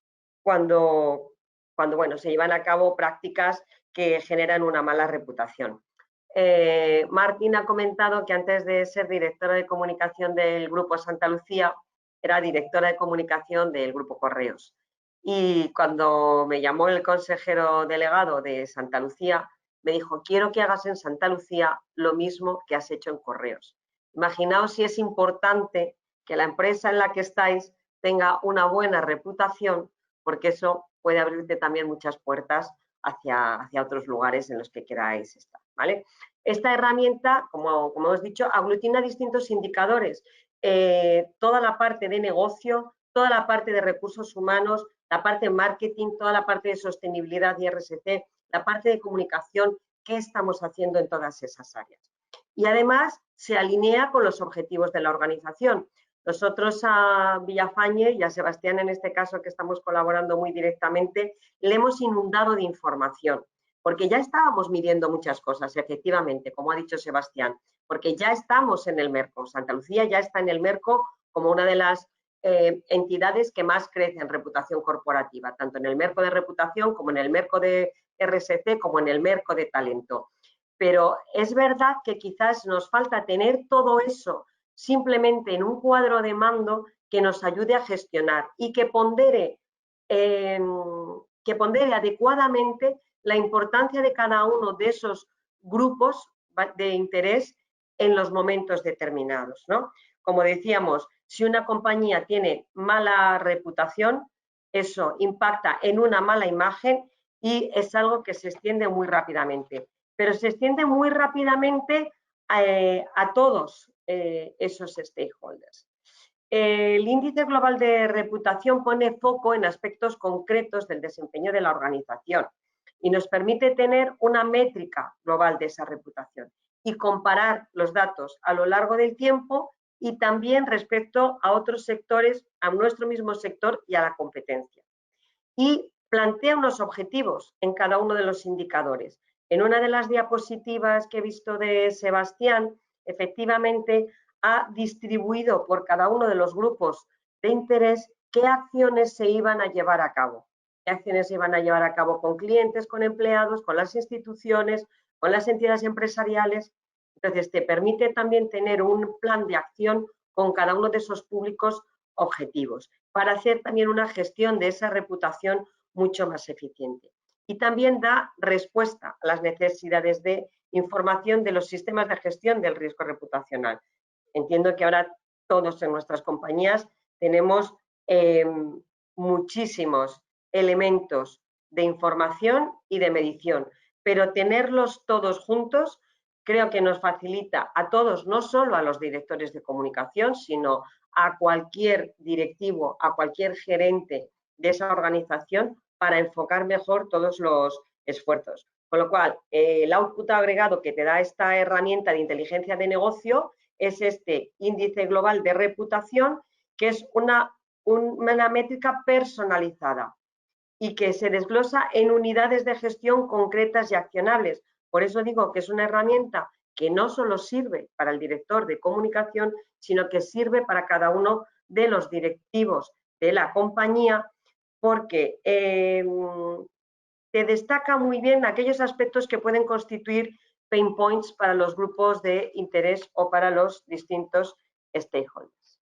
cuando bueno, se llevan a cabo prácticas que generan una mala reputación. Martín ha comentado que antes de ser directora de comunicación del Grupo Santa Lucía, era directora de comunicación del Grupo Correos. Y cuando me llamó el consejero delegado de Santa Lucía, me dijo, quiero que hagas en Santa Lucía lo mismo que has hecho en Correos. Imaginaos si es importante que la empresa en la que estáis tenga una buena reputación, porque eso puede abrirte también muchas puertas hacia otros lugares en los que queráis estar, ¿vale? Esta herramienta, como hemos dicho, aglutina distintos indicadores, toda la parte de negocio, toda la parte de recursos humanos, la parte de marketing, toda la parte de sostenibilidad y RSC, la parte de comunicación, qué estamos haciendo en todas esas áreas. Y además se alinea con los objetivos de la organización. Nosotros a Villafañe y a Sebastián, en este caso que estamos colaborando muy directamente, le hemos inundado de información, porque ya estábamos midiendo muchas cosas, efectivamente, como ha dicho Sebastián, porque ya estamos en el Merco. Santa Lucía ya está en el Merco como una de las entidades que más crece en reputación corporativa, tanto en el Merco de reputación como en el Merco de RSC como en el Merco de talento. Pero es verdad que quizás nos falta tener todo eso simplemente en un cuadro de mando que nos ayude a gestionar y que pondere adecuadamente la importancia de cada uno de esos grupos de interés en los momentos determinados, ¿no? Como decíamos, si una compañía tiene mala reputación, eso impacta en una mala imagen y es algo que se extiende muy rápidamente. Pero se extiende muy rápidamente a todos esos stakeholders. El índice global de reputación pone foco en aspectos concretos del desempeño de la organización y nos permite tener una métrica global de esa reputación y comparar los datos a lo largo del tiempo y también respecto a otros sectores, a nuestro mismo sector y a la competencia. Y plantea unos objetivos en cada uno de los indicadores. En una de las diapositivas que he visto de Sebastián, efectivamente ha distribuido por cada uno de los grupos de interés qué acciones se iban a llevar a cabo. Qué acciones se iban a llevar a cabo con clientes, con empleados, con las instituciones, con las entidades empresariales. Entonces, te permite también tener un plan de acción con cada uno de esos públicos objetivos para hacer también una gestión de esa reputación mucho más eficiente. Y también da respuesta a las necesidades de información de los sistemas de gestión del riesgo reputacional. Entiendo que ahora todos en nuestras compañías tenemos muchísimos elementos de información y de medición, pero tenerlos todos juntos creo que nos facilita a todos, no solo a los directores de comunicación, sino a cualquier directivo, a cualquier gerente de esa organización para enfocar mejor todos los esfuerzos. Con lo cual, el output agregado que te da esta herramienta de inteligencia de negocio es este índice global de reputación, que es una métrica personalizada y que se desglosa en unidades de gestión concretas y accionables. Por eso digo que es una herramienta que no solo sirve para el director de comunicación, sino que sirve para cada uno de los directivos de la compañía, porque te destaca muy bien aquellos aspectos que pueden constituir pain points para los grupos de interés o para los distintos stakeholders.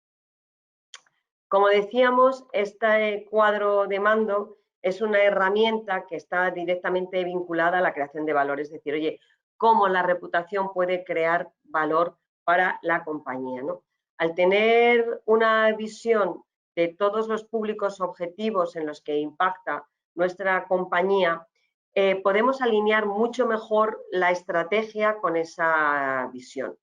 Como decíamos, este cuadro de mando es una herramienta que está directamente vinculada a la creación de valor, es decir, oye, cómo la reputación puede crear valor para la compañía, ¿no? Al tener una visión de todos los públicos objetivos en los que impacta nuestra compañía, podemos alinear mucho mejor la estrategia con esa visión.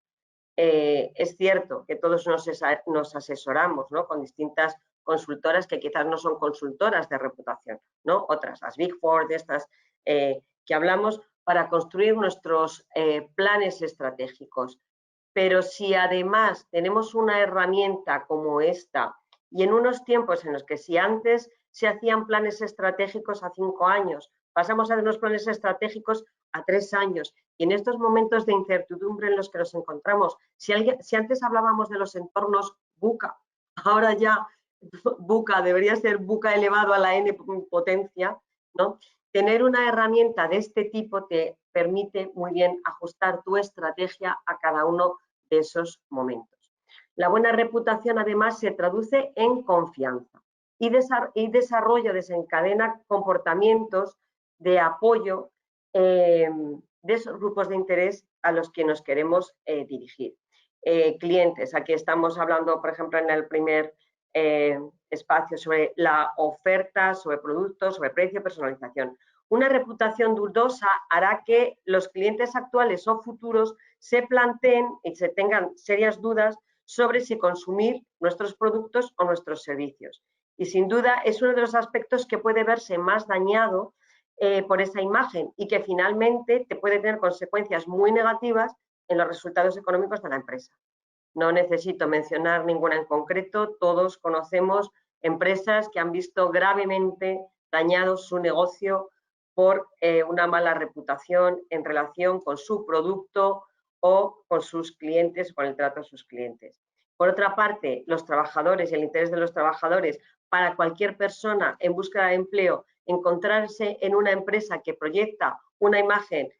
Es cierto que todos nos asesoramos, ¿no?, con distintas consultoras que quizás no son consultoras de reputación, ¿no?, otras, las Big Four, de estas que hablamos, para construir nuestros planes estratégicos. Pero si además tenemos una herramienta como esta, y en unos tiempos en los que si antes se hacían planes estratégicos a 5 años, pasamos a hacer unos planes estratégicos a 3 años, y en estos momentos de incertidumbre en los que nos encontramos, si antes hablábamos de los entornos VUCA, ahora ya VUCA debería ser VUCA elevado a la n potencia, ¿no? Tener una herramienta de este tipo te permite muy bien ajustar tu estrategia a cada uno de esos momentos. La buena reputación además se traduce en confianza y desarrollo desencadena comportamientos de apoyo de esos grupos de interés a los que nos queremos dirigir. Clientes, aquí estamos hablando, por ejemplo, en el primer espacio sobre la oferta, sobre productos, sobre precio, personalización. Una reputación dudosa hará que los clientes actuales o futuros se planteen y se tengan serias dudas sobre si consumir nuestros productos o nuestros servicios. Y sin duda es uno de los aspectos que puede verse más dañado por esa imagen y que finalmente te puede tener consecuencias muy negativas en los resultados económicos de la empresa. No necesito mencionar ninguna en concreto, todos conocemos empresas que han visto gravemente dañado su negocio por una mala reputación en relación con su producto o con sus clientes, con el trato a sus clientes. Por otra parte, los trabajadores y el interés de los trabajadores, para cualquier persona en búsqueda de empleo, encontrarse en una empresa que proyecta una imagen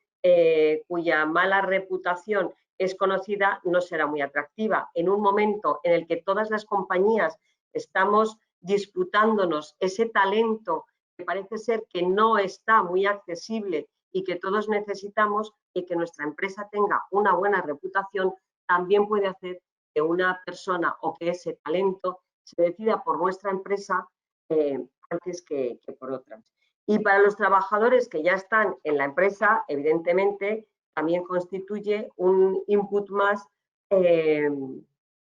cuya mala reputación es conocida, no será muy atractiva. En un momento en el que todas las compañías estamos disputándonos ese talento que parece ser que no está muy accesible y que todos necesitamos, y que nuestra empresa tenga una buena reputación, también puede hacer que una persona o que ese talento se decida por nuestra empresa antes que por otras. Y para los trabajadores que ya están en la empresa, evidentemente, también constituye un input más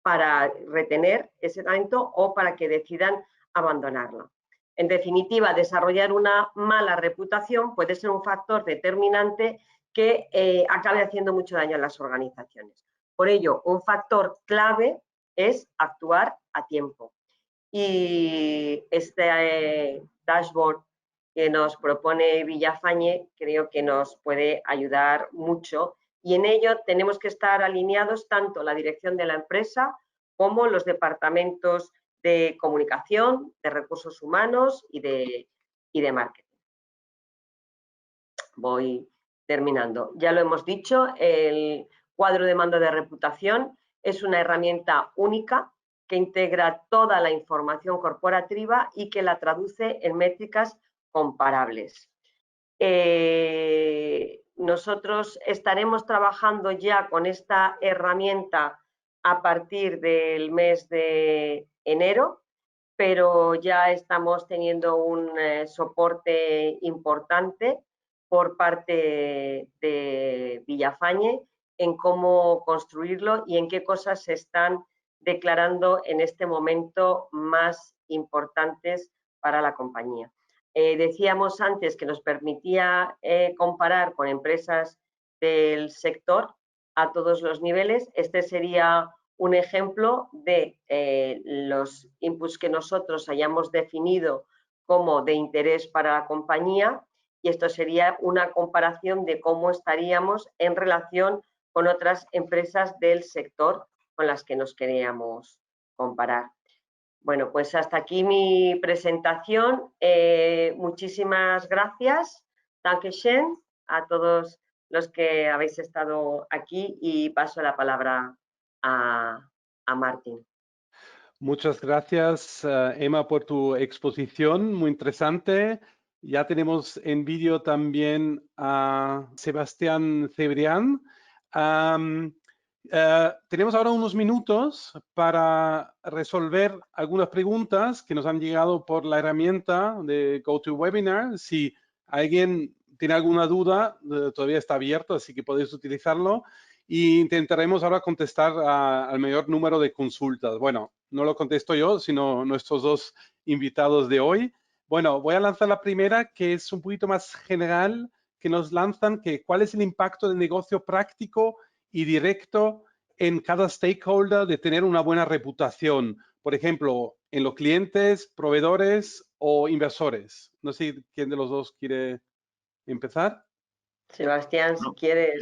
para retener ese talento o para que decidan abandonarlo. En definitiva, desarrollar una mala reputación puede ser un factor determinante que acabe haciendo mucho daño a las organizaciones. Por ello, un factor clave es actuar a tiempo. Y este dashboard que nos propone Villafañe creo que nos puede ayudar mucho, y en ello tenemos que estar alineados tanto la dirección de la empresa como los departamentos de comunicación, de recursos humanos y de marketing. Voy terminando. Ya lo hemos dicho, el cuadro de mando de reputación es una herramienta única que integra toda la información corporativa y que la traduce en métricas comparables. Nosotros estaremos trabajando ya con esta herramienta a partir del mes de enero, pero ya estamos teniendo un soporte importante por parte de Villafañe en cómo construirlo y en qué cosas se están declarando en este momento más importantes para la compañía. Decíamos antes que nos permitía comparar con empresas del sector a todos los niveles. Este sería un ejemplo de los inputs que nosotros hayamos definido como de interés para la compañía, y esto sería una comparación de cómo estaríamos en relación con otras empresas del sector con las que nos queríamos comparar. Bueno, pues hasta aquí mi presentación. Muchísimas gracias. Dankeschön a todos los que habéis estado aquí, y paso la palabra a Martín. Muchas gracias, Emma, por tu exposición, muy interesante. Ya tenemos en vídeo también a Sebastián Cebrián. Tenemos ahora unos minutos para resolver algunas preguntas que nos han llegado por la herramienta de GoToWebinar. Si alguien tiene alguna duda, todavía está abierto, así que podéis utilizarlo. y intentaremos ahora contestar al mayor número de consultas. Bueno, no lo contesto yo, sino nuestros dos invitados de hoy. Bueno, voy a lanzar la primera, que es un poquito más general, que nos lanzan que cuál es el impacto del negocio práctico y directo en cada stakeholder de tener una buena reputación. Por ejemplo, en los clientes, proveedores o inversores. No sé quién de los dos quiere empezar. Sebastián, si quieres.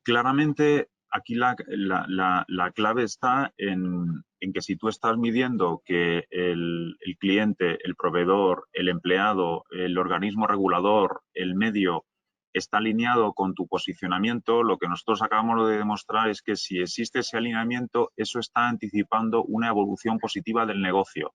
Claramente aquí la clave está en que si tú estás midiendo que el cliente, el proveedor, el empleado, el organismo regulador, el medio está alineado con tu posicionamiento, lo que nosotros acabamos de demostrar es que si existe ese alineamiento, eso está anticipando una evolución positiva del negocio.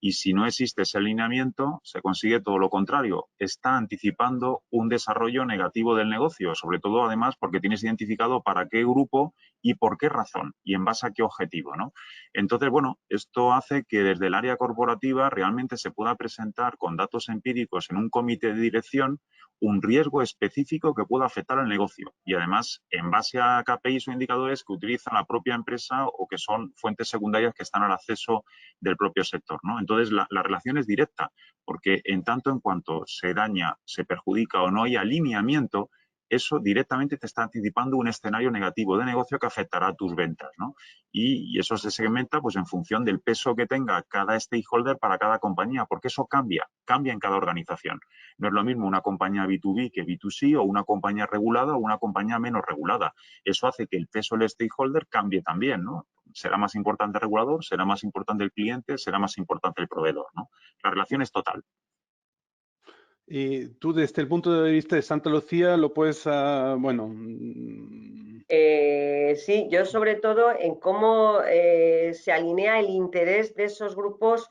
Y si no existe ese alineamiento, se consigue todo lo contrario. Está anticipando un desarrollo negativo del negocio, sobre todo, además, porque tienes identificado para qué grupo y por qué razón y en base a qué objetivo, ¿no? Entonces, bueno, esto hace que desde el área corporativa realmente se pueda presentar con datos empíricos en un comité de dirección un riesgo específico que pueda afectar al negocio y además en base a KPIs o indicadores que utiliza la propia empresa o que son fuentes secundarias que están al acceso del propio sector, ¿no? Entonces la relación es directa porque en tanto en cuanto se daña, se perjudica o no hay alineamiento, eso directamente te está anticipando un escenario negativo de negocio que afectará a tus ventas, ¿no? Y eso se segmenta pues en función del peso que tenga cada stakeholder para cada compañía, porque eso cambia en cada organización. No es lo mismo una compañía B2B que B2C o una compañía regulada o una compañía menos regulada. Eso hace que el peso del stakeholder cambie también, ¿no? Será más importante el regulador, será más importante el cliente, será más importante el proveedor, ¿no? La relación es total. Y tú, desde el punto de vista de Santa Lucía, lo puedes, Sí, yo sobre todo en cómo se alinea el interés de esos grupos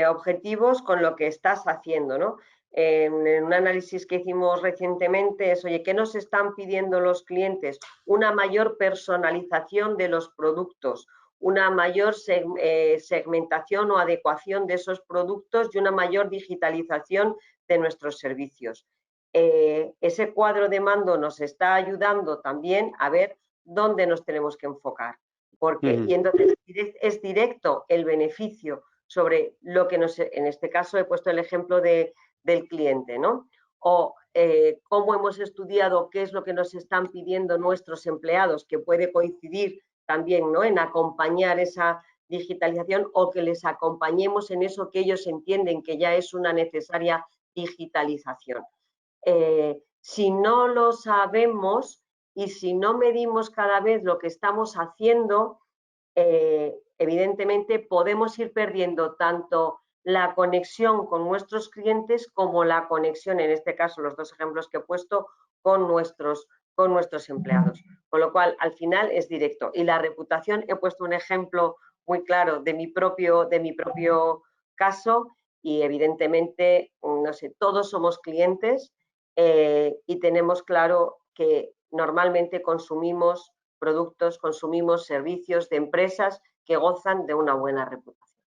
objetivos con lo que estás haciendo, ¿no? En un análisis que hicimos recientemente es, oye, ¿qué nos están pidiendo los clientes? Una mayor personalización de los productos, una mayor segmentación o adecuación de esos productos y una mayor digitalización de nuestros servicios. Ese cuadro de mando nos está ayudando también a ver dónde nos tenemos que enfocar. Porque, y entonces es directo el beneficio sobre lo que nos, en este caso he puesto el ejemplo del cliente, ¿no? O cómo hemos estudiado qué es lo que nos están pidiendo nuestros empleados, que puede coincidir también, ¿no?, en acompañar esa digitalización o que les acompañemos en eso que ellos entienden que ya es una necesaria digitalización. Si no lo sabemos y si no medimos cada vez lo que estamos haciendo, evidentemente podemos ir perdiendo tanto la conexión con nuestros clientes como la conexión, en este caso los dos ejemplos que he puesto, con nuestros empleados. Con lo cual, al final es directo. Y la reputación, he puesto un ejemplo muy claro de mi propio caso y evidentemente, no sé, todos somos clientes y tenemos claro que normalmente consumimos productos, consumimos servicios de empresas que gozan de una buena reputación.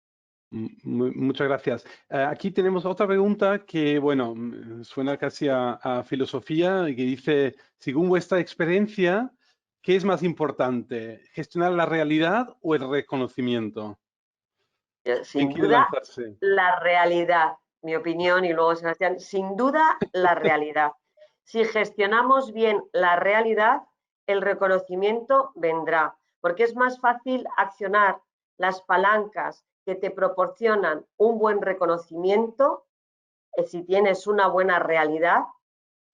Muchas gracias. Aquí tenemos otra pregunta que, bueno, suena casi a filosofía, que dice, según vuestra experiencia, ¿qué es más importante? ¿Gestionar la realidad o el reconocimiento? Sin duda, la realidad, mi opinión, y luego Sebastián, sin duda, la realidad. Si gestionamos bien la realidad, el reconocimiento vendrá, porque es más fácil accionar las palancas que te proporcionan un buen reconocimiento, si tienes una buena realidad,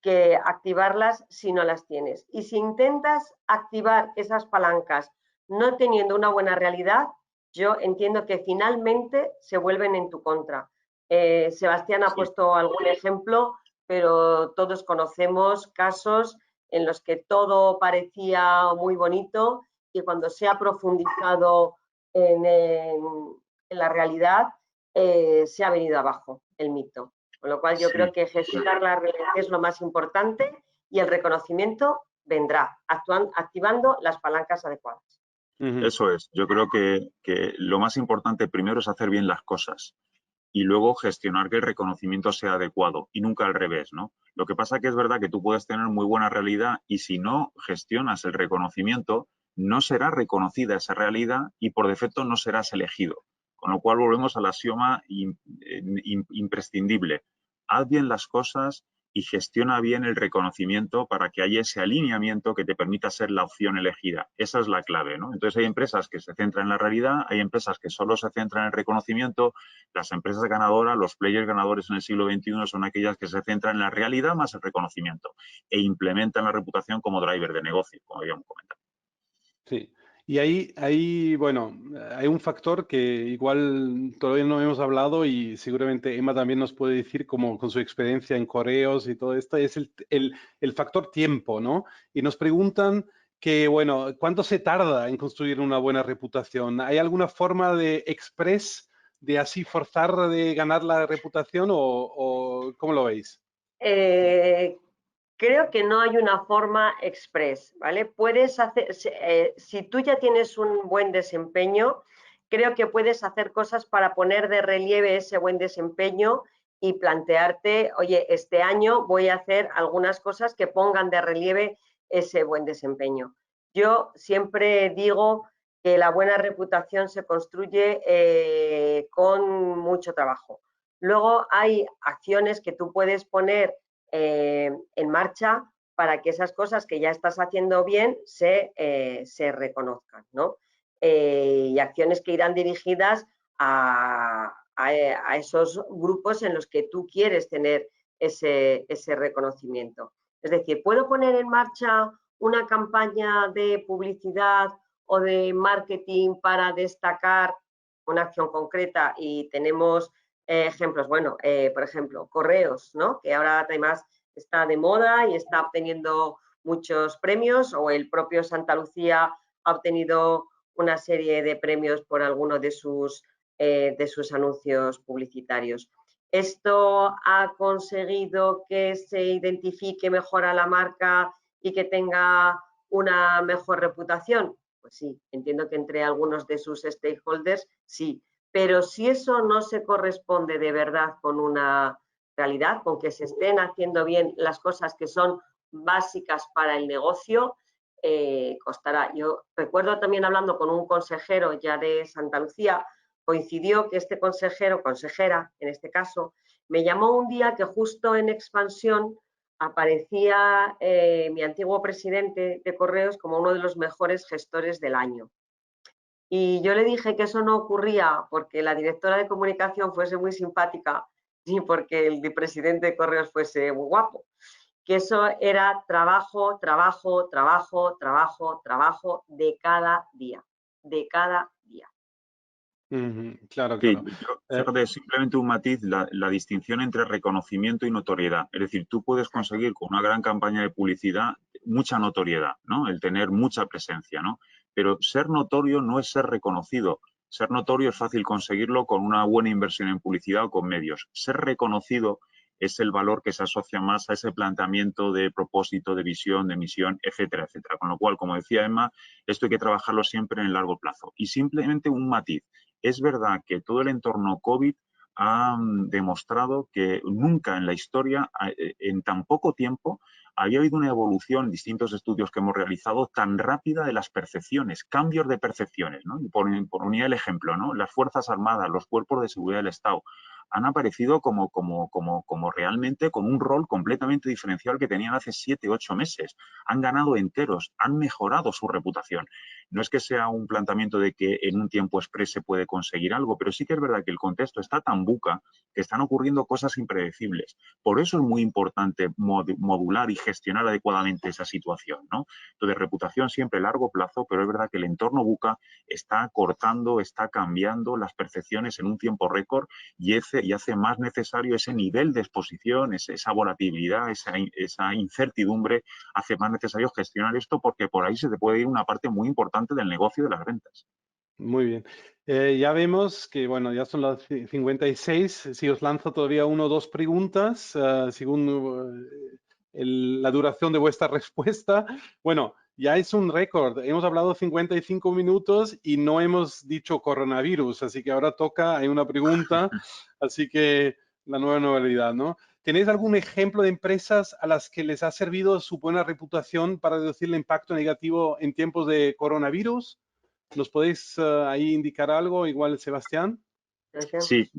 que activarlas si no las tienes. Y si intentas activar esas palancas no teniendo una buena realidad, yo entiendo que finalmente se vuelven en tu contra. Sebastián ha puesto algún ejemplo, pero todos conocemos casos en los que todo parecía muy bonito y cuando se ha profundizado en la realidad, se ha venido abajo el mito. Con lo cual yo creo que gestionar la realidad es lo más importante y el reconocimiento vendrá activando las palancas adecuadas. Eso es. Yo creo que lo más importante primero es hacer bien las cosas y luego gestionar que el reconocimiento sea adecuado y nunca al revés, ¿no? Lo que pasa que es verdad que tú puedes tener muy buena realidad y si no gestionas el reconocimiento, no será reconocida esa realidad y por defecto no serás elegido. Con lo cual volvemos al axioma imprescindible. Haz bien las cosas y gestiona bien el reconocimiento para que haya ese alineamiento que te permita ser la opción elegida. Esa es la clave, ¿no? Entonces hay empresas que se centran en la realidad, hay empresas que solo se centran en el reconocimiento. Las empresas ganadoras, los players ganadores en el siglo XXI son aquellas que se centran en la realidad más el reconocimiento e implementan la reputación como driver de negocio, como habíamos comentado. Sí. Y ahí, bueno, hay un factor que igual todavía no hemos hablado y seguramente Emma también nos puede decir como con su experiencia en correos y todo esto, es el factor tiempo, ¿no? Y nos preguntan que, bueno, ¿cuánto se tarda en construir una buena reputación? ¿Hay alguna forma de express de así forzar de ganar la reputación o cómo lo veis? Creo que no hay una forma express, ¿vale? Puedes hacer, si tú ya tienes un buen desempeño, creo que puedes hacer cosas para poner de relieve ese buen desempeño y plantearte, oye, este año voy a hacer algunas cosas que pongan de relieve ese buen desempeño. Yo siempre digo que la buena reputación se construye con mucho trabajo. Luego hay acciones que tú puedes poner en marcha para que esas cosas que ya estás haciendo bien se reconozcan, ¿no? Y acciones que irán dirigidas a esos grupos en los que tú quieres tener ese reconocimiento. Es decir, ¿puedo poner en marcha una campaña de publicidad o de marketing para destacar una acción concreta? Y tenemos ejemplos, bueno, por ejemplo, correos, ¿no? Que ahora además está de moda y está obteniendo muchos premios, o el propio Santa Lucía ha obtenido una serie de premios por alguno de sus anuncios publicitarios. ¿Esto ha conseguido que se identifique mejor a la marca y que tenga una mejor reputación? Pues sí, entiendo que entre algunos de sus stakeholders sí, pero si eso no se corresponde de verdad con una realidad, con que se estén haciendo bien las cosas que son básicas para el negocio, costará. Yo recuerdo también hablando con un consejero ya de Santa Lucía, coincidió que este consejero, consejera en este caso, me llamó un día que justo en expansión aparecía mi antiguo presidente de Correos como uno de los mejores gestores del año. Y yo le dije que eso no ocurría porque la directora de comunicación fuese muy simpática ni porque el presidente de Correos fuese muy guapo, que eso era trabajo, trabajo, trabajo, trabajo, trabajo de cada día, de cada día. Claro, Sí, claro. fíjate, simplemente un matiz, la distinción entre reconocimiento y notoriedad. Es decir, tú puedes conseguir con una gran campaña de publicidad mucha notoriedad, ¿no? El tener mucha presencia, ¿no? Pero ser notorio no es ser reconocido. Ser notorio es fácil conseguirlo con una buena inversión en publicidad o con medios. Ser reconocido es el valor que se asocia más a ese planteamiento de propósito, de visión, de misión, etcétera, etcétera. Con lo cual, como decía Emma, esto hay que trabajarlo siempre en el largo plazo. Y simplemente un matiz. Es verdad que todo el entorno COVID ha demostrado que nunca en la historia, en tan poco tiempo, había habido una evolución en distintos estudios que hemos realizado tan rápida de las percepciones, cambios de percepciones, ¿no? Por unir el ejemplo, ¿no? Las Fuerzas Armadas, los cuerpos de seguridad del Estado han aparecido como realmente con un rol completamente diferencial que tenían hace 7, 8 meses. Han ganado enteros, han mejorado su reputación. No es que sea un planteamiento de que en un tiempo express se puede conseguir algo, pero sí que es verdad que el contexto está tan buca que están ocurriendo cosas impredecibles. Por eso es muy importante modular y gestionar adecuadamente esa situación, ¿no? Entonces, reputación siempre a largo plazo, pero es verdad que el entorno buca está cortando, está cambiando las percepciones en un tiempo récord y hace más necesario ese nivel de exposición, esa volatilidad, esa incertidumbre, hace más necesario gestionar esto porque por ahí se te puede ir una parte muy importante del negocio de las ventas. Muy bien. Ya vemos que, bueno, ya son las 56. Si os lanzo todavía 1 o 2 preguntas, según la duración de vuestra respuesta. Bueno, ya es un récord. Hemos hablado 55 minutos y no hemos dicho coronavirus, así que ahora toca, hay una pregunta, así que la nueva normalidad, ¿no? ¿Tenéis algún ejemplo de empresas a las que les ha servido su buena reputación para reducir el impacto negativo en tiempos de coronavirus? ¿Nos podéis ahí indicar algo, igual Sebastián? Sí.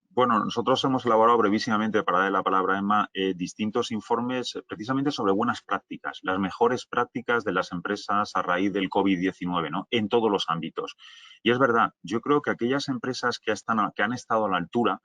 Bueno, nosotros hemos elaborado brevísimamente, para darle la palabra a Emma, distintos informes precisamente sobre buenas prácticas, las mejores prácticas de las empresas a raíz del COVID-19, ¿no? En todos los ámbitos. Y es verdad, yo creo que aquellas empresas que han estado a la altura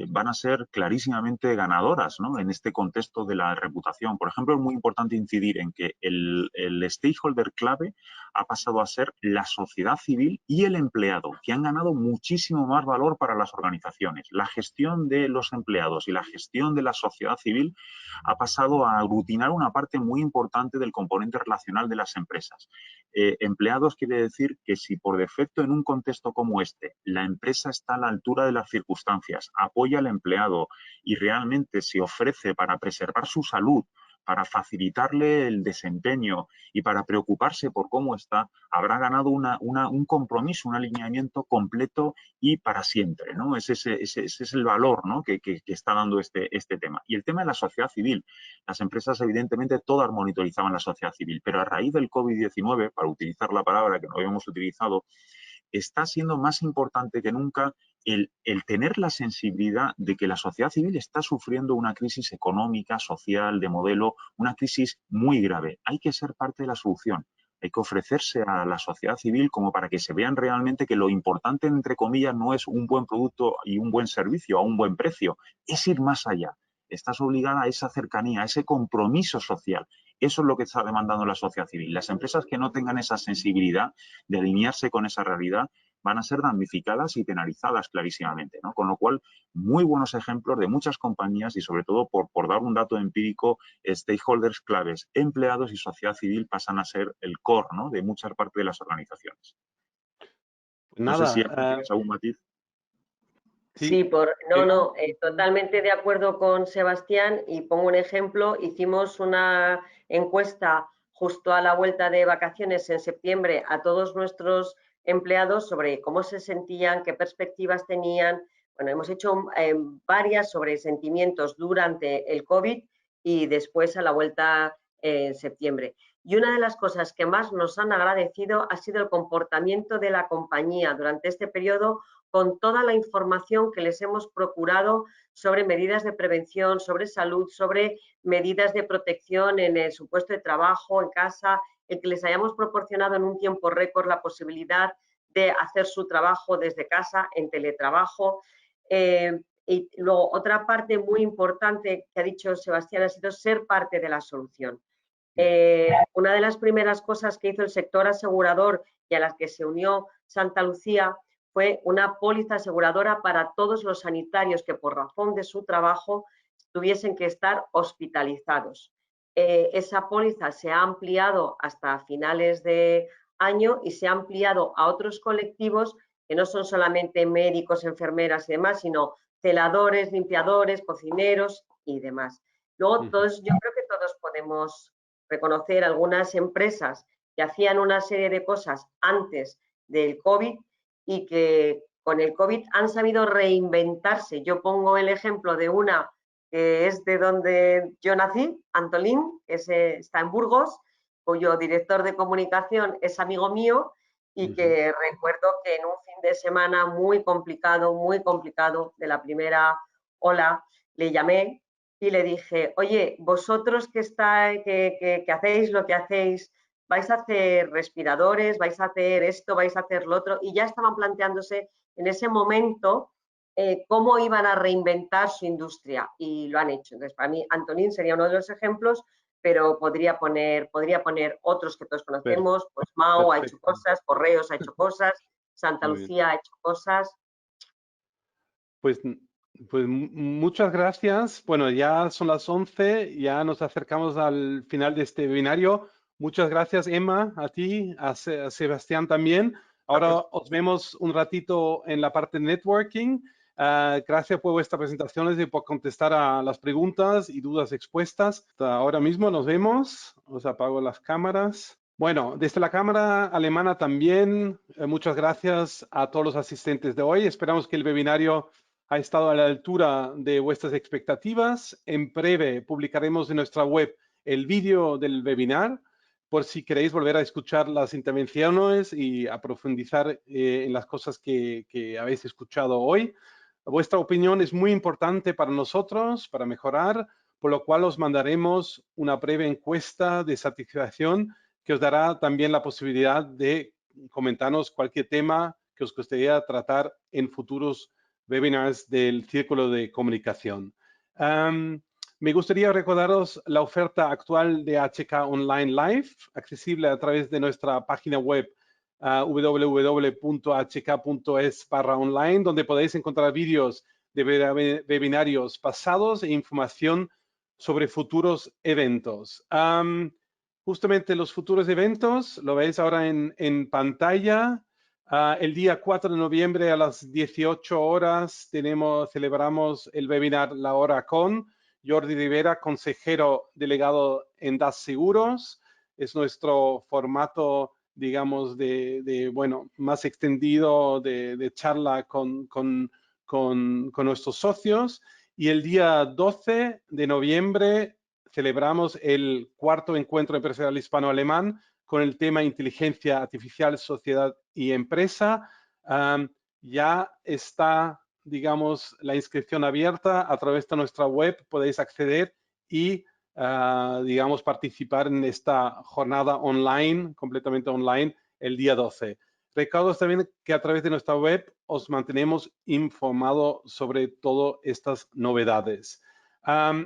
van a ser clarísimamente ganadoras, ¿no? En este contexto de la reputación. Por ejemplo, es muy importante incidir en que el stakeholder clave ha pasado a ser la sociedad civil y el empleado, que han ganado muchísimo más valor para las organizaciones. La gestión de los empleados y la gestión de la sociedad civil ha pasado a aglutinar una parte muy importante del componente relacional de las empresas. Empleados quiere decir que si por defecto en un contexto como este la empresa está a la altura de las circunstancias, apoya al empleado y realmente se ofrece para preservar su salud, para facilitarle el desempeño y para preocuparse por cómo está, habrá ganado un compromiso, un alineamiento completo y para siempre, ¿no? Ese es el valor, ¿no? que está dando este tema. Y el tema de la sociedad civil. Las empresas, evidentemente, todas monitorizaban la sociedad civil, pero a raíz del COVID-19, para utilizar la palabra que no habíamos utilizado, está siendo más importante que nunca el tener la sensibilidad de que la sociedad civil está sufriendo una crisis económica, social, de modelo, una crisis muy grave. Hay que ser parte de la solución. Hay que ofrecerse a la sociedad civil como para que se vean realmente que lo importante, entre comillas, no es un buen producto y un buen servicio a un buen precio, es ir más allá. Estás obligada a esa cercanía, a ese compromiso social. Eso es lo que está demandando la sociedad civil. Las empresas que no tengan esa sensibilidad de alinearse con esa realidad van a ser damnificadas y penalizadas clarísimamente, ¿no? Con lo cual, muy buenos ejemplos de muchas compañías y sobre todo, por dar un dato empírico, stakeholders claves, empleados y sociedad civil pasan a ser el core, ¿no? De muchas partes de las organizaciones. No sé si tienes algún matiz. Sí, totalmente de acuerdo con Sebastián y pongo un ejemplo. Hicimos una encuesta justo a la vuelta de vacaciones en septiembre a todos nuestros empleados sobre cómo se sentían, qué perspectivas tenían. Bueno, hemos hecho varias sobre sentimientos durante el COVID y después a la vuelta en septiembre. Y una de las cosas que más nos han agradecido ha sido el comportamiento de la compañía durante este periodo, con toda la información que les hemos procurado sobre medidas de prevención, sobre salud, sobre medidas de protección en su puesto de trabajo, en casa, el que les hayamos proporcionado en un tiempo récord la posibilidad de hacer su trabajo desde casa, en teletrabajo. Y luego, otra parte muy importante que ha dicho Sebastián ha sido ser parte de la solución. Una de las primeras cosas que hizo el sector asegurador y a las que se unió Santa Lucía fue una póliza aseguradora para todos los sanitarios que por razón de su trabajo tuviesen que estar hospitalizados. Esa póliza se ha ampliado hasta finales de año y se ha ampliado a otros colectivos que no son solamente médicos, enfermeras y demás, sino celadores, limpiadores, cocineros y demás. Luego, yo creo que todos podemos reconocer algunas empresas que hacían una serie de cosas antes del COVID y que con el COVID han sabido reinventarse. Yo pongo el ejemplo de una que es de donde yo nací, Antolín, que está en Burgos, cuyo director de comunicación es amigo mío y que recuerdo que en un fin de semana muy complicado de la primera ola, le llamé y le dije, oye, vosotros que hacéis lo que hacéis, vais a hacer respiradores, vais a hacer esto, vais a hacer lo otro, y ya estaban planteándose en ese momento cómo iban a reinventar su industria y lo han hecho. Entonces, para mí, Antolín sería uno de los ejemplos, pero podría poner otros que todos conocemos, pues Mao ha hecho cosas, Correos ha hecho cosas, Santa Lucía ha hecho cosas. Pues muchas gracias. Bueno, ya son las 11, ya nos acercamos al final de este webinario. Muchas gracias, Emma, a ti, a Sebastián también. Ahora os vemos un ratito en la parte de networking. Gracias por vuestras presentaciones y por contestar a las preguntas y dudas expuestas. Hasta ahora mismo nos vemos. Os apago las cámaras. Bueno, desde la Cámara Alemana también, muchas gracias a todos los asistentes de hoy. Esperamos que el webinario ha estado a la altura de vuestras expectativas. En breve publicaremos en nuestra web el vídeo del webinar, por si queréis volver a escuchar las intervenciones y a profundizar en las cosas que habéis escuchado hoy. Vuestra opinión es muy importante para nosotros, para mejorar, por lo cual os mandaremos una breve encuesta de satisfacción que os dará también la posibilidad de comentarnos cualquier tema que os gustaría tratar en futuros webinars del Círculo de Comunicación. Me gustaría recordaros la oferta actual de HK Online Live, accesible a través de nuestra página web www.hk.es/online, donde podéis encontrar vídeos de webinarios pasados e información sobre futuros eventos. Justamente los futuros eventos, lo veis ahora en pantalla. El día 4 de noviembre a las 18 horas celebramos el webinar La Hora con Jordi Rivera, consejero delegado en DAS Seguros. Es nuestro formato, digamos, bueno, más extendido de charla con nuestros socios. Y el día 12 de noviembre celebramos el cuarto encuentro empresarial hispano-alemán con el tema inteligencia artificial, sociedad y empresa. Ya está, digamos, la inscripción abierta a través de nuestra web. Podéis acceder y, digamos, participar en esta jornada online, completamente online, el día 12. Recuerdo también que a través de nuestra web os mantenemos informados sobre todas estas novedades.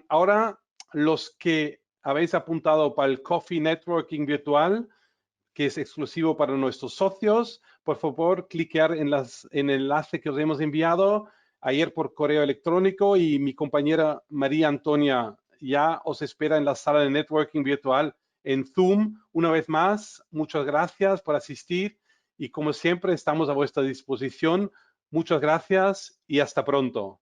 Ahora, los que habéis apuntado para el Coffee Networking virtual, que es exclusivo para nuestros socios, por favor, cliquear en el enlace que os hemos enviado ayer por correo electrónico, y mi compañera María Antonia ya os espera en la sala de networking virtual en Zoom. Una vez más, muchas gracias por asistir y, como siempre, estamos a vuestra disposición. Muchas gracias y hasta pronto.